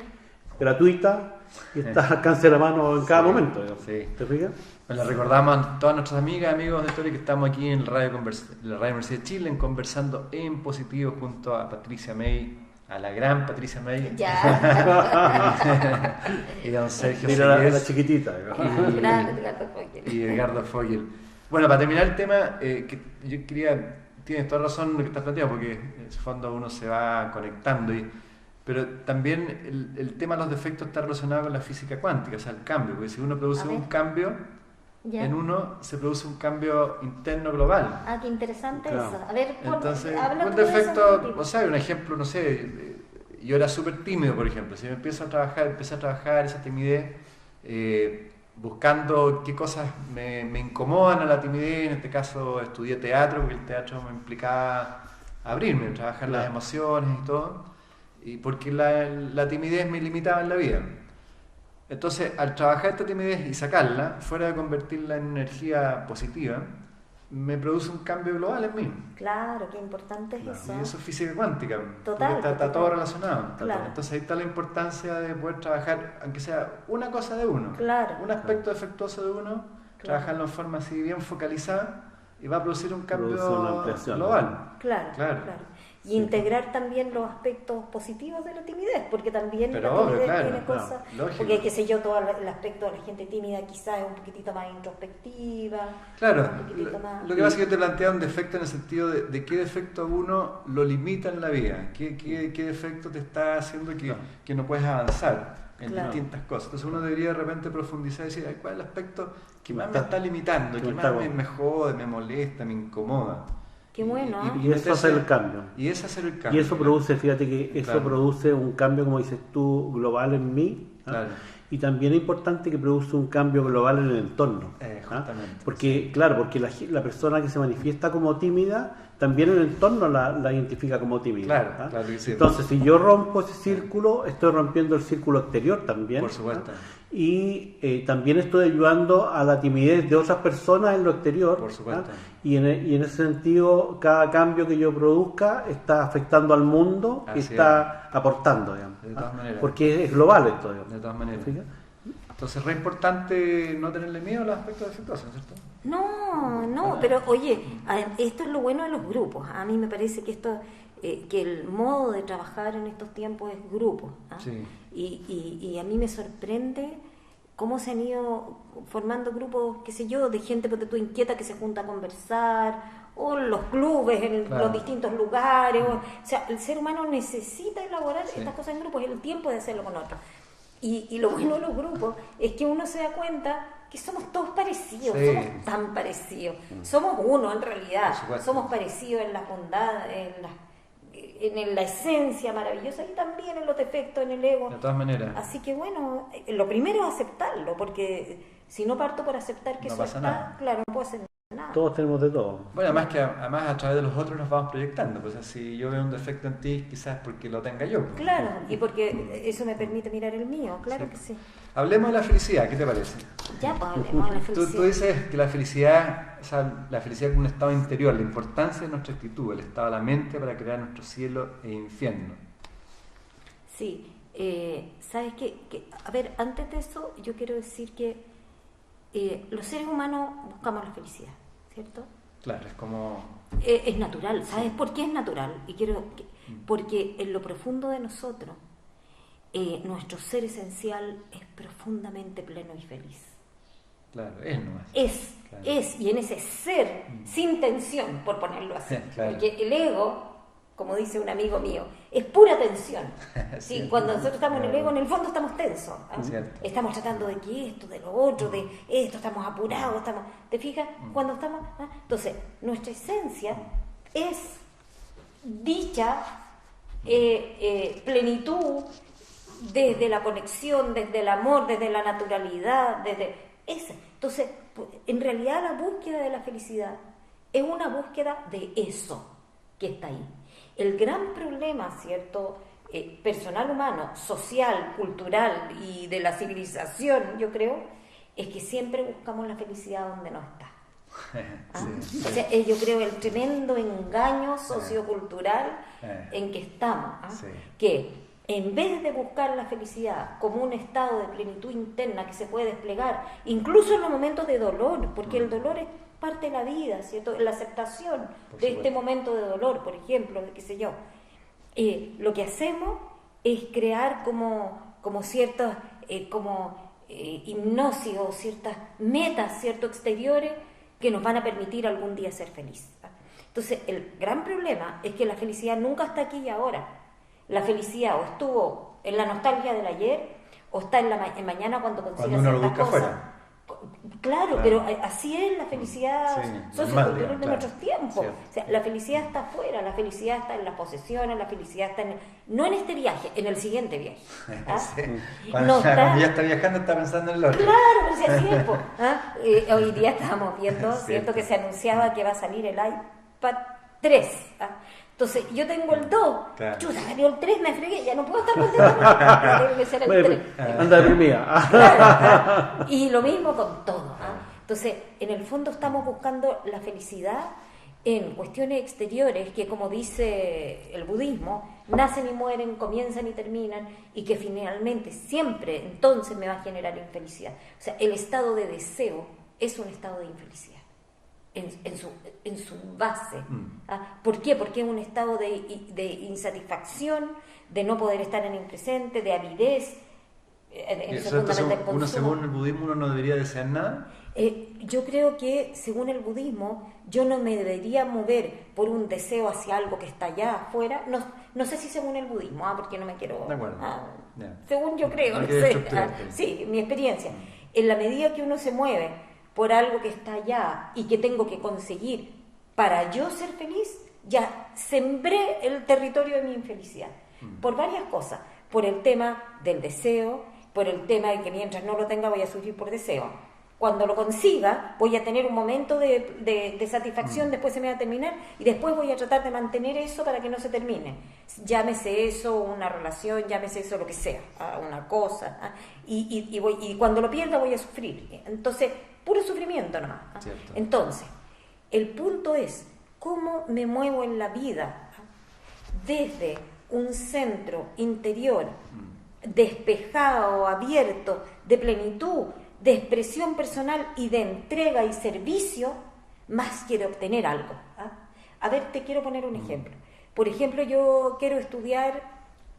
gratuita, y está al alcance de la mano en cada Sí, momento, digamos. sí. ¿Te fijas? Bueno, le recordamos a todas nuestras amigas, amigos de Story, que estamos aquí en la Radio Universidad de Chile, Conversando en Positivo, junto a Patricia May, a la gran Patricia May, ya. y don Sergio Mira la Sigues, chiquitita, digamos. Grande, Edgardo Fogel. y Edgardo Fogel. Bueno, para terminar el tema, que yo quería, tienes toda razón en lo que estás planteando, porque en el fondo uno se va conectando, pero también el tema de los defectos está relacionado con la física cuántica, o sea, el cambio, porque si uno produce A ver. un cambio, Ya. en uno se produce un cambio interno global. Ah, qué interesante Claro. eso. A ver, Entonces, habla un tú de eso defecto, contigo. o sea, un ejemplo, no sé, yo era súper tímido, por ejemplo, si me empecé a trabajar esa timidez, buscando qué cosas me incomodan a la timidez. En este caso estudié teatro, porque el teatro me implicaba abrirme, trabajar las Claro. emociones y todo, y porque la timidez me limitaba en la vida. Entonces, al trabajar esta timidez y sacarla, fuera de convertirla en energía positiva, me produce un cambio global en mí. Claro, qué importante es eso. Y eso es física cuántica, Total, porque está total. todo relacionado. Claro. Entonces ahí está la importancia de poder trabajar, aunque sea una cosa de uno, Claro. un aspecto defectuoso de uno, trabajarlo en forma así bien focalizada, y va a producir un Produce una cambio ampliación, global. Claro, Claro. Y Sí. integrar también los aspectos positivos de la timidez, porque también Pero la obvio, timidez claro, tiene claro, cosas, lógico. porque qué sé yo, todo el aspecto de la gente tímida quizás es un poquitito más introspectiva, Claro, un poquitito más... lo que pasa es que yo te plantea un defecto en el sentido de qué defecto a uno lo limita en la vida, qué defecto te está haciendo que no puedes avanzar en Claro. distintas cosas. Entonces uno debería de repente profundizar y decir, "Ay, ¿cuál es el aspecto que más me está- está limitando, que que me más está- me jode, me molesta, me incomoda?" Qué bueno, ¿eh? Y eso hace el cambio. Y es hacer el cambio. Y eso produce, fíjate que eso Claro. produce un cambio, como dices tú, global en mí. ¿ah? Claro. Y también es importante que produce un cambio global en el entorno. ¿ah? Justamente. Porque, claro, porque la persona que se manifiesta como tímida, también el entorno la identifica como tímida. Claro, ¿ah? claro que sí. Entonces, si yo rompo ese círculo, estoy rompiendo el círculo exterior también. Por supuesto. ¿ah? Y también estoy ayudando a la timidez de otras personas en lo exterior. Por supuesto. ¿ah? Y en ese sentido, cada cambio que yo produzca está afectando al mundo y Así está aportando, digamos. De todas ¿ah? maneras. Porque es global esto, digamos. De todas maneras. ¿Fija? Entonces es re importante no tenerle miedo a los aspectos exitosos, ¿no es cierto? No, pero oye, esto es lo bueno de los grupos. A mí me parece que que el modo de trabajar en estos tiempos es grupo. Sí. Y a mí me sorprende cómo se han ido formando grupos, qué sé yo, de gente porque tú inquieta que se junta a conversar, o los clubes en los distintos lugares. O sea, el ser humano necesita elaborar estas cosas en grupos, es el tiempo de hacerlo con otros. Y lo bueno de los grupos es que uno se da cuenta que somos todos parecidos, somos tan parecidos, somos uno en realidad, somos parecidos en la bondad, en la esencia maravillosa y también en los defectos, en el ego. De todas maneras. Así que bueno, lo primero es aceptarlo, porque si no parto por aceptar que no eso pasa está, nada. claro, no puedo hacer nada. Todos tenemos de todo. Bueno, además a través de los otros nos vamos proyectando. Pues si yo veo un defecto en ti, quizás porque lo tenga yo. Pues. Claro, y porque eso me permite mirar el mío, claro que sí. Hablemos de la felicidad, ¿qué te parece? Ya, pues hablemos de la felicidad. Tú dices que la felicidad es un estado interior, la importancia de nuestra actitud, el estado de la mente para crear nuestro cielo e infierno. Sí, ¿sabes qué? A ver, antes de eso yo quiero decir que los seres humanos buscamos la felicidad, ¿cierto? Claro, es como... es natural, ¿sabes por qué es natural? Porque en lo profundo de nosotros, nuestro ser esencial es profundamente pleno y feliz. Claro, es nomás. Y en ese ser, sin tensión, por ponerlo así. Claro. Porque el ego, como dice un amigo mío, es pura tensión. ¿Sí? Cuando nosotros estamos en el ego, en el fondo estamos tensos. Estamos tratando de que esto, de lo otro, de esto, estamos apurados, ¿te fijas? Cuando estamos... Entonces, nuestra esencia es dicha, plenitud, desde la conexión, desde el amor, desde la naturalidad, desde esa. Entonces, en realidad la búsqueda de la felicidad es una búsqueda de eso que está ahí. El gran problema, ¿cierto?, personal humano, social, cultural y de la civilización, yo creo, es que siempre buscamos la felicidad donde no está. O sea, yo creo el tremendo engaño sociocultural en que estamos, que en vez de buscar la felicidad como un estado de plenitud interna que se puede desplegar, incluso en los momentos de dolor, porque el dolor es parte de la vida, ¿cierto? La aceptación de este momento de dolor, por ejemplo, qué sé yo. Lo que hacemos es crear como ciertas hipnosis o ciertas metas, ciertos exteriores que nos van a permitir algún día ser felices. Entonces, el gran problema es que la felicidad nunca está aquí y ahora. La felicidad o estuvo en la nostalgia del ayer o está en mañana cuando consigas ciertas cosas. Claro, pero así es la felicidad sociocultural de nuestros tiempos. O sea, la felicidad está afuera, la felicidad está en las posesiones, la felicidad está no en este viaje, en el siguiente viaje. Cuando ya está viajando está pensando en el otro. Claro, pero si así es. Hoy día estábamos viendo, ¿cierto?, que se anunciaba que va a salir el iPad 3. Entonces, yo tengo el 2, chuta, salió el 3, me fregué, ya no puedo estar contento, tengo que ser el 3. Anda deprimida. Claro, y lo mismo con todo. Entonces, en el fondo estamos buscando la felicidad en cuestiones exteriores que, como dice el budismo, nacen y mueren, comienzan y terminan, y que finalmente siempre entonces me va a generar infelicidad. O sea, el estado de deseo es un estado de infelicidad. En su base. ¿Por qué? Porque es un estado de insatisfacción, de no poder estar en el presente, de avidez. Según el budismo, uno no debería desear nada. Yo creo que, según el budismo, yo no me debería mover por un deseo hacia algo que está allá afuera. No sé si según el budismo, porque no me quiero... De acuerdo. Según yo creo, no sé. Sí, mi experiencia. En la medida que uno se mueve por algo que está allá y que tengo que conseguir para yo ser feliz, ya sembré el territorio de mi infelicidad. Por varias cosas. Por el tema del deseo, por el tema de que mientras no lo tenga voy a sufrir por deseo. Cuando lo consiga voy a tener un momento de satisfacción, después se me va a terminar y después voy a tratar de mantener eso para que no se termine. Llámese eso una relación, llámese eso lo que sea, una cosa. Y cuando lo pierda voy a sufrir. Entonces, puro sufrimiento nomás. Entonces, el punto es cómo me muevo en la vida desde un centro interior despejado, abierto, de plenitud, de expresión personal y de entrega y servicio, más quiere obtener algo. A ver, te quiero poner un ejemplo. Por ejemplo, yo quiero estudiar,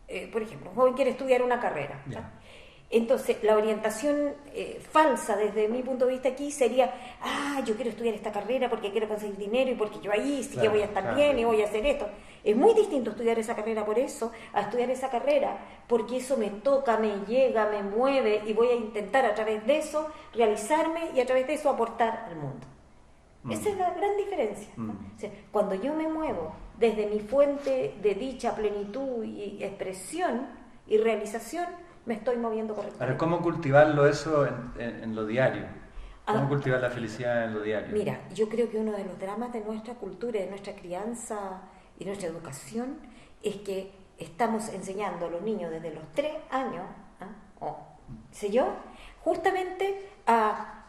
un joven quiere estudiar una carrera. Entonces, la orientación falsa desde mi punto de vista aquí sería, yo quiero estudiar esta carrera porque quiero conseguir dinero y porque yo ahí sí que voy a estar bien y voy a hacer esto. Es muy distinto estudiar esa carrera por eso, a estudiar esa carrera porque eso me toca, me llega, me mueve y voy a intentar a través de eso realizarme y a través de eso aportar al mundo. Esa es la gran diferencia, ¿no? O sea, cuando yo me muevo desde mi fuente de dicha, plenitud y expresión y realización, me estoy moviendo correctamente. Ahora, ¿cómo cultivarlo eso en lo diario? ¿Cómo cultivar la felicidad en lo diario? Mira, yo creo que uno de los dramas de nuestra cultura, de nuestra crianza y nuestra educación es que estamos enseñando a los niños desde los 3 años, sé yo, justamente a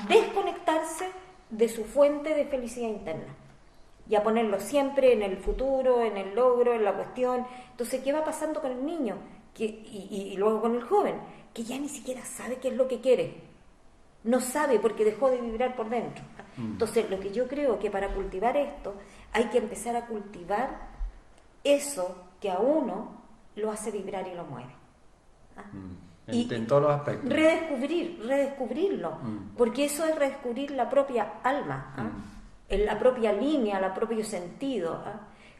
desconectarse de su fuente de felicidad interna y a ponerlo siempre en el futuro, en el logro, en la cuestión. Entonces, ¿qué va pasando con el niño? Y luego con el joven, que ya ni siquiera sabe qué es lo que quiere. No sabe porque dejó de vibrar por dentro. Entonces, lo que yo creo que para cultivar esto hay que empezar a cultivar eso que a uno lo hace vibrar y lo mueve. En todos los aspectos. Redescubrirlo, porque eso es redescubrir la propia alma, la propia línea, el propio sentido.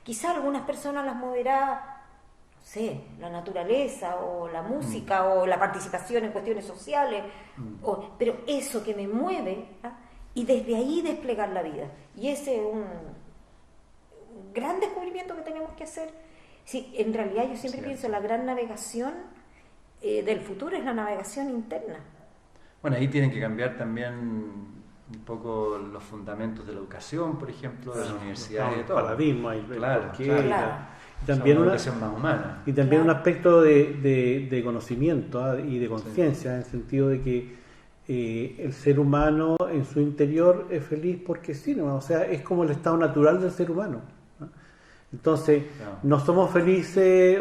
Quizá a algunas personas las moverá, no sé, la naturaleza o la música o la participación en cuestiones sociales, pero eso que me mueve, y desde ahí desplegar la vida. Y ese es un gran descubrimiento que tenemos que hacer. Sí, en realidad yo siempre pienso la gran navegación del futuro es la navegación interna. Bueno, ahí tienen que cambiar también un poco los fundamentos de la educación, por ejemplo, de la universidad y de todo. Paradigma, claro. También una educación más humana. Y también un aspecto de conocimiento y de conciencia, en el sentido de que el ser humano en su interior es feliz porque sí, ¿no? O sea, es como el estado natural del ser humano. Entonces, no somos felices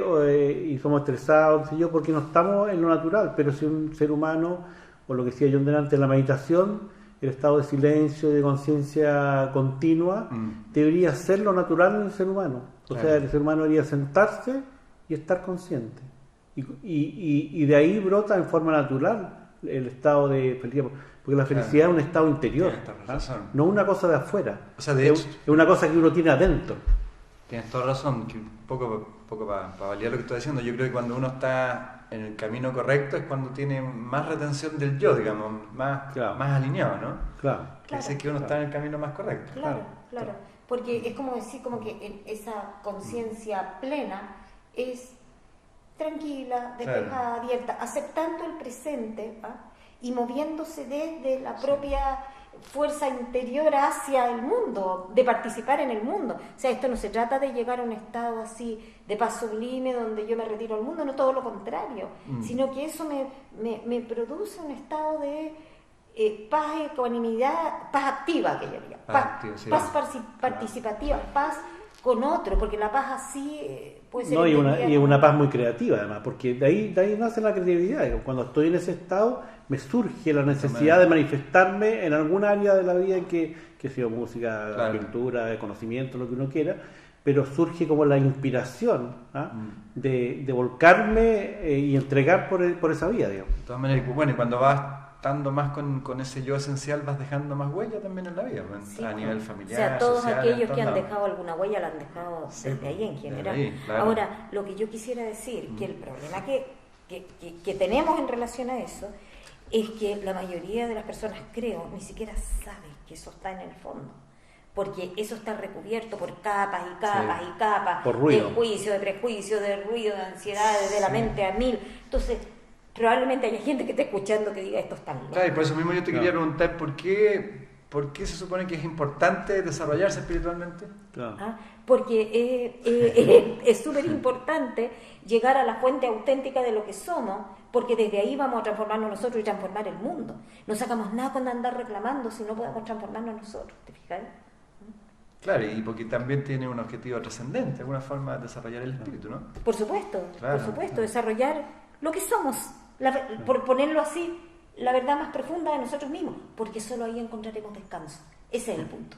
y somos estresados, qué sé yo, porque no estamos en lo natural, pero si un ser humano, o lo que decía yo delante, en la meditación, el estado de silencio, de conciencia continua, debería ser lo natural del ser humano. O sea, el ser humano debería sentarse y estar consciente. Y de ahí brota en forma natural el estado de felicidad, porque la felicidad es un estado interior, no una cosa de afuera, o sea, de hecho, es una cosa que uno tiene adentro. Tienes toda razón, que un poco para validar lo que estás diciendo, yo creo que cuando uno está en el camino correcto es cuando tiene más retención del yo, digamos, más alineado, ¿no? Claro. Es que uno está en el camino más correcto. Claro. Porque es como decir, como que esa conciencia plena es tranquila, despejada, abierta, aceptando el presente y moviéndose desde la propia fuerza interior hacia el mundo, de participar en el mundo. O sea, esto no se trata de llegar a un estado así de paz sublime donde yo me retiro al mundo, no, todo lo contrario, sino que eso me produce un estado de paz, ecuanimidad, paz activa, que yo diría, paz participativa, paz con otro, porque la paz así puede ser... y una paz muy creativa además, porque de ahí nace la creatividad. Cuando estoy en ese estado me surge la necesidad de manifestarme en algún área de la vida en que sea música, pintura, de conocimiento, lo que uno quiera, pero surge como la inspiración de volcarme y entregar por esa vía, digamos. De todas maneras, bueno, y cuando vas estando más con ese yo esencial vas dejando más huella también en la vida, a nivel familiar, o sea, todos social, aquellos que han dejado alguna huella la han dejado desde ahí en general. Ahí, claro. Ahora, lo que yo quisiera decir, que el problema que tenemos en relación a eso es que la mayoría de las personas, creo, ni siquiera sabe que eso está en el fondo, porque eso está recubierto por capas y capas y capas de juicio, de prejuicio, de ruido, de ansiedad, de la mente a mil. Entonces, probablemente haya gente que esté escuchando que diga esto está bien. Claro, y por eso mismo yo te quería preguntar ¿por qué se supone que es importante desarrollarse espiritualmente? Claro. Porque es súper importante llegar a la fuente auténtica de lo que somos, porque desde ahí vamos a transformarnos nosotros y transformar el mundo. No sacamos nada con andar reclamando si no podemos transformarnos nosotros, ¿te fijas? Claro, y porque también tiene un objetivo trascendente, alguna forma de desarrollar el espíritu, ¿no? Por supuesto, Claro, por supuesto, claro. desarrollar lo que somos, por ponerlo así, la verdad más profunda de nosotros mismos, porque solo ahí encontraremos descanso. Ese es el punto.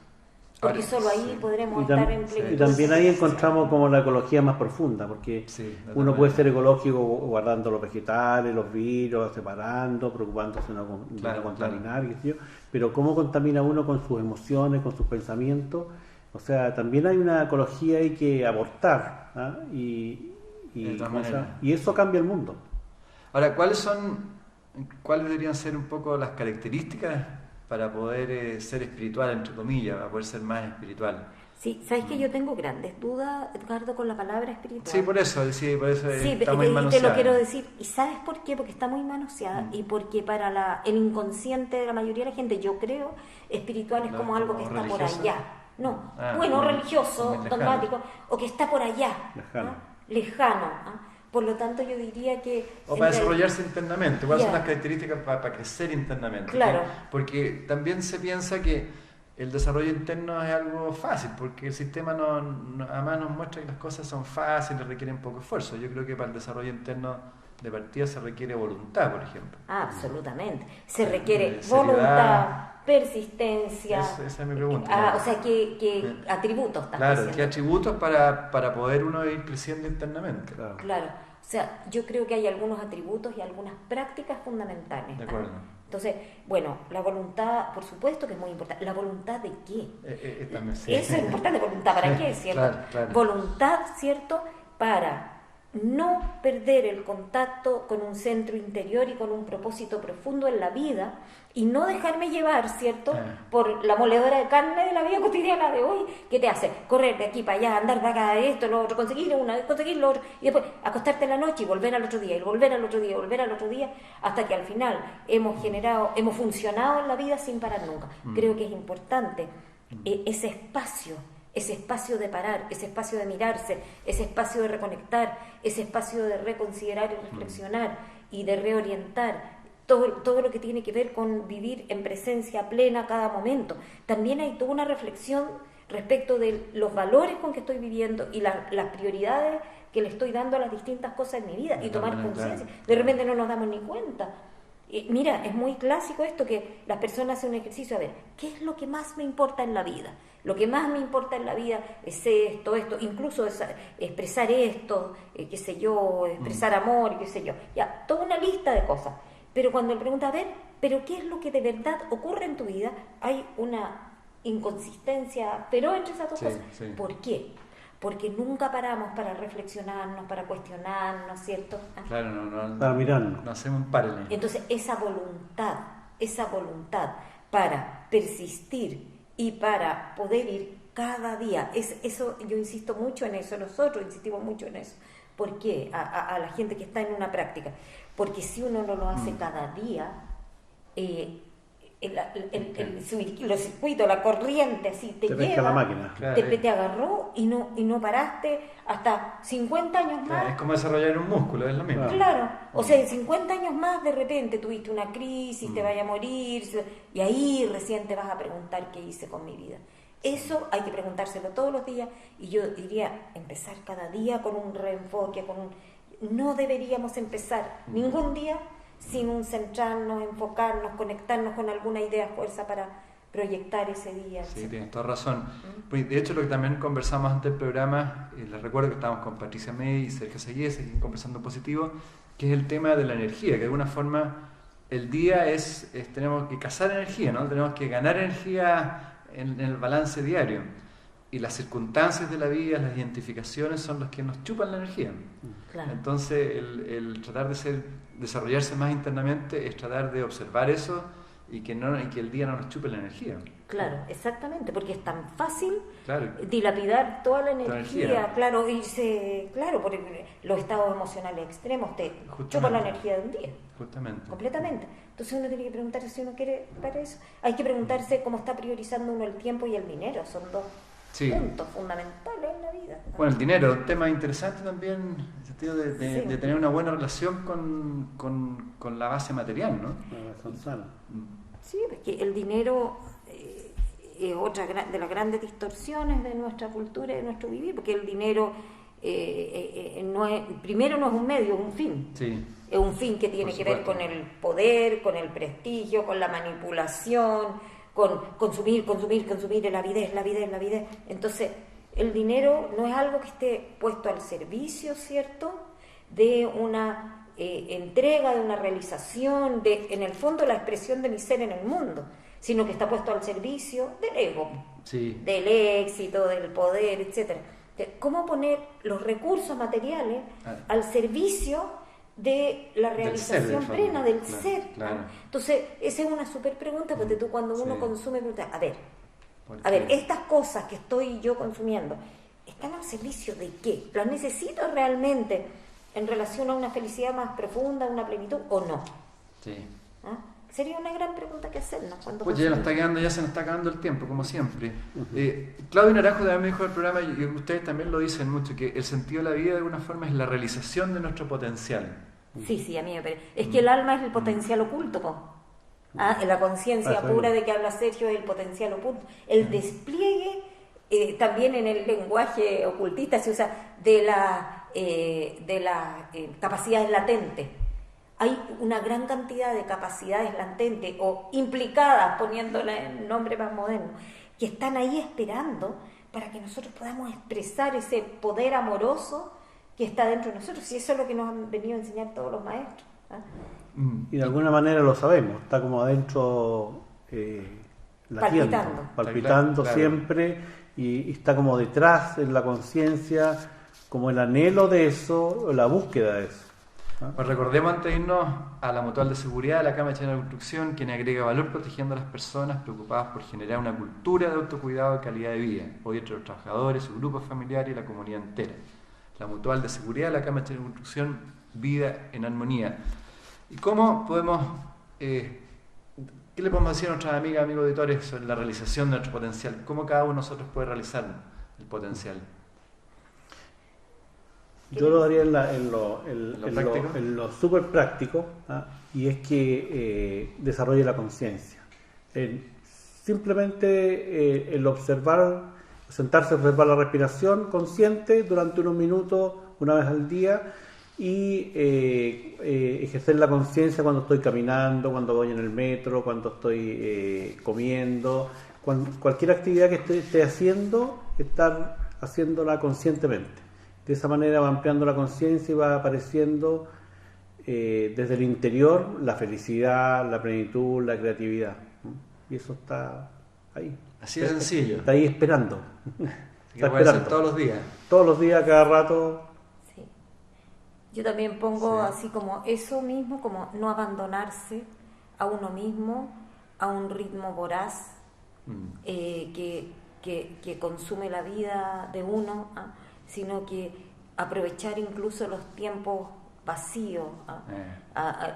Porque Ahora, solo ahí sí. podremos Y, estar en y plenitud. también ahí encontramos como la ecología más profunda, porque Sí, uno puede ser ecológico guardando los vegetales, los virus, separando, preocupándose de no Claro, contaminar, qué sé yo, pero cómo contamina uno con sus emociones, con sus pensamientos. O sea, también hay una ecología ahí que abortar, ¿ah? De todas ¿cómo se llama? maneras. Y eso cambia el mundo. Ahora, ¿cuáles deberían ser un poco las características para poder ser espiritual, entre comillas, para poder ser más espiritual? Sí, sabes que yo tengo grandes dudas, Edgardo, con la palabra espiritual. Sí, por eso Sí, está muy y te manoseada. lo quiero decir. ¿Y sabes por qué? Porque está muy manoseada y porque para el inconsciente de la mayoría de la gente, yo creo, espiritual es No, como algo que como está por religioso. allá. No, Muy religioso, lejano. dogmático, o que está por allá, Lejano. lejano. Por lo tanto, yo diría que... O para desarrollarse internamente, ¿cuáles son Ya. las características para crecer internamente? Claro. Porque también se piensa que el desarrollo interno es algo fácil, porque el sistema además nos muestra que las cosas son fáciles, requieren poco esfuerzo. Yo creo que para el desarrollo interno de partida se requiere voluntad, por ejemplo. Absolutamente. Se requiere Seriedad. voluntad, persistencia. Esa es mi pregunta. O sea, ¿qué atributos estás Claro, diciendo? ¿qué atributos para poder uno ir creciendo internamente? Claro. Claro, o sea, yo creo que hay algunos atributos y algunas prácticas fundamentales. De acuerdo. Entonces, bueno, la voluntad, por supuesto que es muy importante. ¿La voluntad de qué? También, sí. Eso es importante, voluntad para qué, ¿cierto? Claro, claro. Voluntad, ¿cierto? Para no perder el contacto con un centro interior y con un propósito profundo en la vida y no dejarme llevar, ¿cierto? Por la moledora de carne de la vida cotidiana de hoy, que te hace correr de aquí para allá, andar de acá, esto, lo otro, conseguir lo otro, y después acostarte en la noche y volver al otro día, y volver al otro día, y volver al otro día, hasta que al final hemos funcionado en la vida sin parar nunca. Creo que es importante ese espacio de parar, ese espacio de mirarse, ese espacio de reconectar, ese espacio de reconsiderar y reflexionar y de reorientar todo lo que tiene que ver con vivir en presencia plena cada momento. También hay toda una reflexión respecto de los valores con que estoy viviendo y las prioridades que le estoy dando a las distintas cosas en mi vida y tomar conciencia. De repente no nos damos ni cuenta. Mira, es muy clásico esto que las personas hacen un ejercicio, a ver, ¿qué es lo que más me importa en la vida? Lo que más me importa en la vida es esto, incluso expresar esto, qué sé yo, expresar amor, qué sé yo. Ya, toda una lista de cosas. Pero cuando le pregunta, a ver, ¿pero qué es lo que de verdad ocurre en tu vida? Hay una inconsistencia, pero entre esas dos cosas. Sí. ¿Por qué? Porque nunca paramos para reflexionarnos, para cuestionarnos, ¿cierto? Claro, Para mirarnos. No hacemos un paralelo. Entonces, esa voluntad para persistir y para poder ir cada día, eso yo insisto mucho en eso, nosotros insistimos mucho en eso. ¿Por qué? A la gente que está en una práctica. Porque si uno no lo hace cada día, los circuitos, la corriente, así te pesca lleva, la máquina. Claro. te agarró y no paraste hasta 50 años más. Es como desarrollar un músculo, es lo mismo. Claro, o sea, en 50 años más de repente tuviste una crisis, te vaya a morir, y ahí recién te vas a preguntar qué hice con mi vida. Eso hay que preguntárselo todos los días, y yo diría, empezar cada día con un reenfoque, no deberíamos empezar ningún día sin un centrarnos, enfocarnos, conectarnos con alguna idea, fuerza para proyectar ese día. Sí, tienes toda razón. Pues, de hecho, lo que también conversamos antes del programa, les recuerdo que estábamos con Patricia May y Sergio Sayes aquí conversando positivo, que es el tema de la energía, que de alguna forma el día tenemos que cazar energía, ¿no? Tenemos que ganar energía en el balance diario. Y las circunstancias de la vida, las identificaciones son las que nos chupan la energía. Claro. Entonces, el tratar de desarrollarse más internamente es tratar de observar eso y que el día no nos chupe la energía. Claro, exactamente, porque es tan fácil Claro. dilapidar toda la energía, energía. claro, por los estados emocionales extremos te Justamente. chupan la energía de un día. Justamente. Completamente. Entonces uno tiene que preguntarse si uno quiere para eso. Hay que preguntarse cómo está priorizando uno el tiempo y el dinero. Son dos puntos fundamentales en la vida. Bueno, el dinero, un tema interesante también, en el sentido de Sí. tener una buena relación con la base material, ¿no? Son sanas. Sí, porque el dinero es otra de las grandes distorsiones de nuestra cultura y de nuestro vivir, porque el dinero primero no es un medio, es un fin. Sí. Es un fin que tiene que ver con el poder, con el prestigio, con la manipulación, con consumir, la avidez. Entonces, el dinero no es algo que esté puesto al servicio, ¿cierto?, de una entrega, de una realización, en el fondo la expresión de mi ser en el mundo, sino que está puesto al servicio del ego, sí, del éxito, del poder, etcétera. ¿Cómo poner los recursos materiales al servicio de la realización plena del ser? Claro. Entonces, esa es una súper pregunta, porque tú cuando uno consume, preguntas, a ver, estas cosas que estoy yo consumiendo, ¿están al servicio de qué? ¿Las necesito realmente en relación a una felicidad más profunda, una plenitud, o no? Sí. Sería una gran pregunta que hacernos cuando pues ya se nos está acabando el tiempo, como siempre. Claudio Naranjo también me dijo del programa, y ustedes también lo dicen mucho, que el sentido de la vida de alguna forma es la realización de nuestro potencial. Sí, a mí me parece. Es que el alma es el potencial oculto, la conciencia pura de que habla Sergio es el potencial oculto. El despliegue, también en el lenguaje ocultista se usa de la capacidades latentes. Hay una gran cantidad de capacidades latentes o implicadas, poniéndole el nombre más moderno, que están ahí esperando para que nosotros podamos expresar ese poder amoroso que está dentro de nosotros. Y eso es lo que nos han venido a enseñar todos los maestros. Y de alguna manera lo sabemos, está como adentro palpitando claro. Siempre, y está como detrás en la conciencia, como el anhelo de eso, la búsqueda de eso. Pues recordemos antes de irnos a la Mutual de Seguridad, a la Cámara Chilena de Construcción, quien agrega valor protegiendo a las personas preocupadas por generar una cultura de autocuidado y calidad de vida, hoy entre los trabajadores, sus grupos familiares y la comunidad entera. La Mutual de Seguridad, la Cámara Chilena de Construcción, vida en armonía. ¿Y cómo podemos, qué le podemos decir a nuestras amigas, amigos auditores sobre la realización de nuestro potencial? ¿Cómo cada uno de nosotros puede realizar el potencial? Yo lo daría en lo súper práctico, y es que desarrolle la conciencia. Simplemente el observar, sentarse a observar la respiración consciente durante unos minutos, una vez al día, y ejercer la conciencia cuando estoy caminando, cuando voy en el metro, cuando estoy comiendo, cualquier actividad que esté haciendo, estar haciéndola conscientemente. De esa manera va ampliando la conciencia y va apareciendo desde el interior la felicidad, la plenitud, la creatividad. Y eso está ahí. Así de sencillo. Está ahí esperando. Así que puede ser todos los días. Todos los días, cada rato. Sí. Yo también pongo así como eso mismo, como no abandonarse a uno mismo, a un ritmo voraz que consume la vida de uno, sino que aprovechar incluso los tiempos vacíos,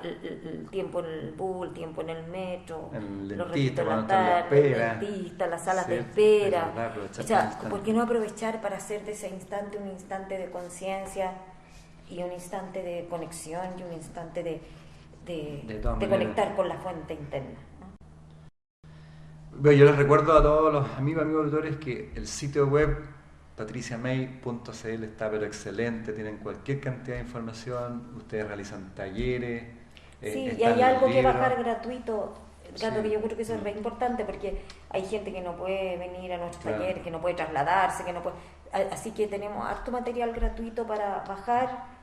el tiempo en el bus, el tiempo en el metro, los ratitos de la tarde, el dentista, las salas de espera. O sea, ¿por qué no aprovechar para hacer de ese instante un instante de conciencia y un instante de conexión y un instante de conectar con la fuente interna? Bueno, yo les recuerdo a todos los amigos auditores que el sitio web patriciamay.cl está pero excelente, tienen cualquier cantidad de información, ustedes realizan talleres. Sí, y hay algo que bajar gratuito, que yo creo que eso es re importante, porque hay gente que no puede venir a nuestro taller, que no puede trasladarse, que no puede, así que tenemos harto material gratuito para bajar.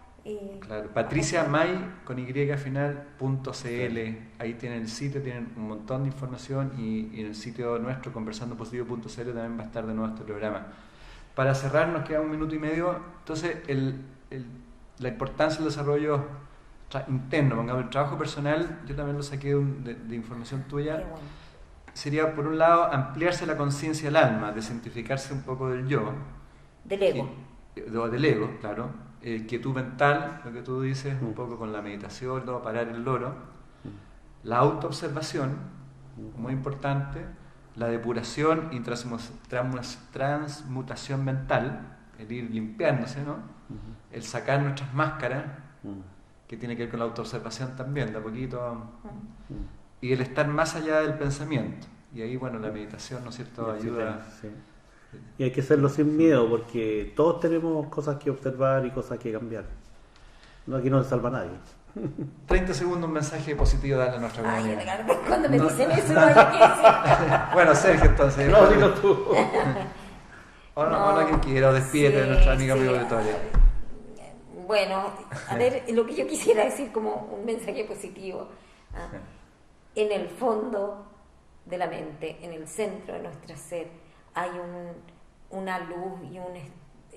Claro, patriciamay.cl, ahí tienen el sitio, tienen un montón de información, y en el sitio nuestro, conversandopositivo.cl, también va a estar de nuevo este programa. Para cerrar, nos queda un minuto y medio. Entonces, la importancia del desarrollo interno, pongamos, el trabajo personal, yo también lo saqué de información tuya. Qué bueno. Sería, por un lado, ampliarse la conciencia del alma, desidentificarse un poco del yo. Del ego. Del ego, claro. Quietud mental, lo que tú dices, un poco con la meditación, todo, parar el loro. La autoobservación, muy importante. La depuración y transmutación mental, el ir limpiándose, ¿no? El sacar nuestras máscaras, que tiene que ver con la autoobservación también, de a poquito. Y el estar más allá del pensamiento. Y ahí, bueno, la meditación, ¿no es cierto?, ayuda. Sí. Y hay que hacerlo sin miedo, porque todos tenemos cosas que observar y cosas que cambiar. No, aquí no se salva nadie. 30 segundos, un mensaje positivo darle a nuestra Ay, comunidad. cuando me dicen eso, no hay que decir. Bueno, Sergio, entonces. No, dilo tú. Ahora quien quiera, o despídete de nuestra amiga auditoria. Bueno, a ver, lo que yo quisiera decir como un mensaje positivo. En el fondo de la mente, en el centro de nuestra ser, hay una luz y un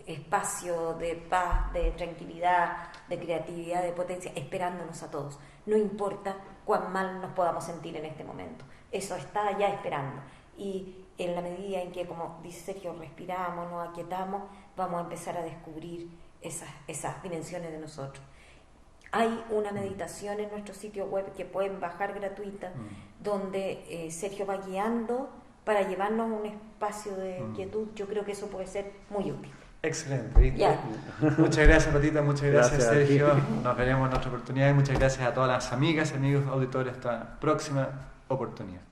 espacio de paz, de tranquilidad, de creatividad, de potencia, esperándonos a todos. No importa cuán mal nos podamos sentir en este momento, eso está ya esperando. Y en la medida en que, como dice Sergio, respiramos, nos aquietamos, vamos a empezar a descubrir esas dimensiones de nosotros. Hay una meditación en nuestro sitio web que pueden bajar gratuita, donde Sergio va guiando para llevarnos a un espacio de quietud. Yo creo que eso puede ser muy útil. Excelente, ¿viste? Muchas gracias, Patita, muchas gracias Sergio. Nos veremos en otra oportunidad y muchas gracias a todas las amigas y amigos auditores. Hasta la próxima oportunidad.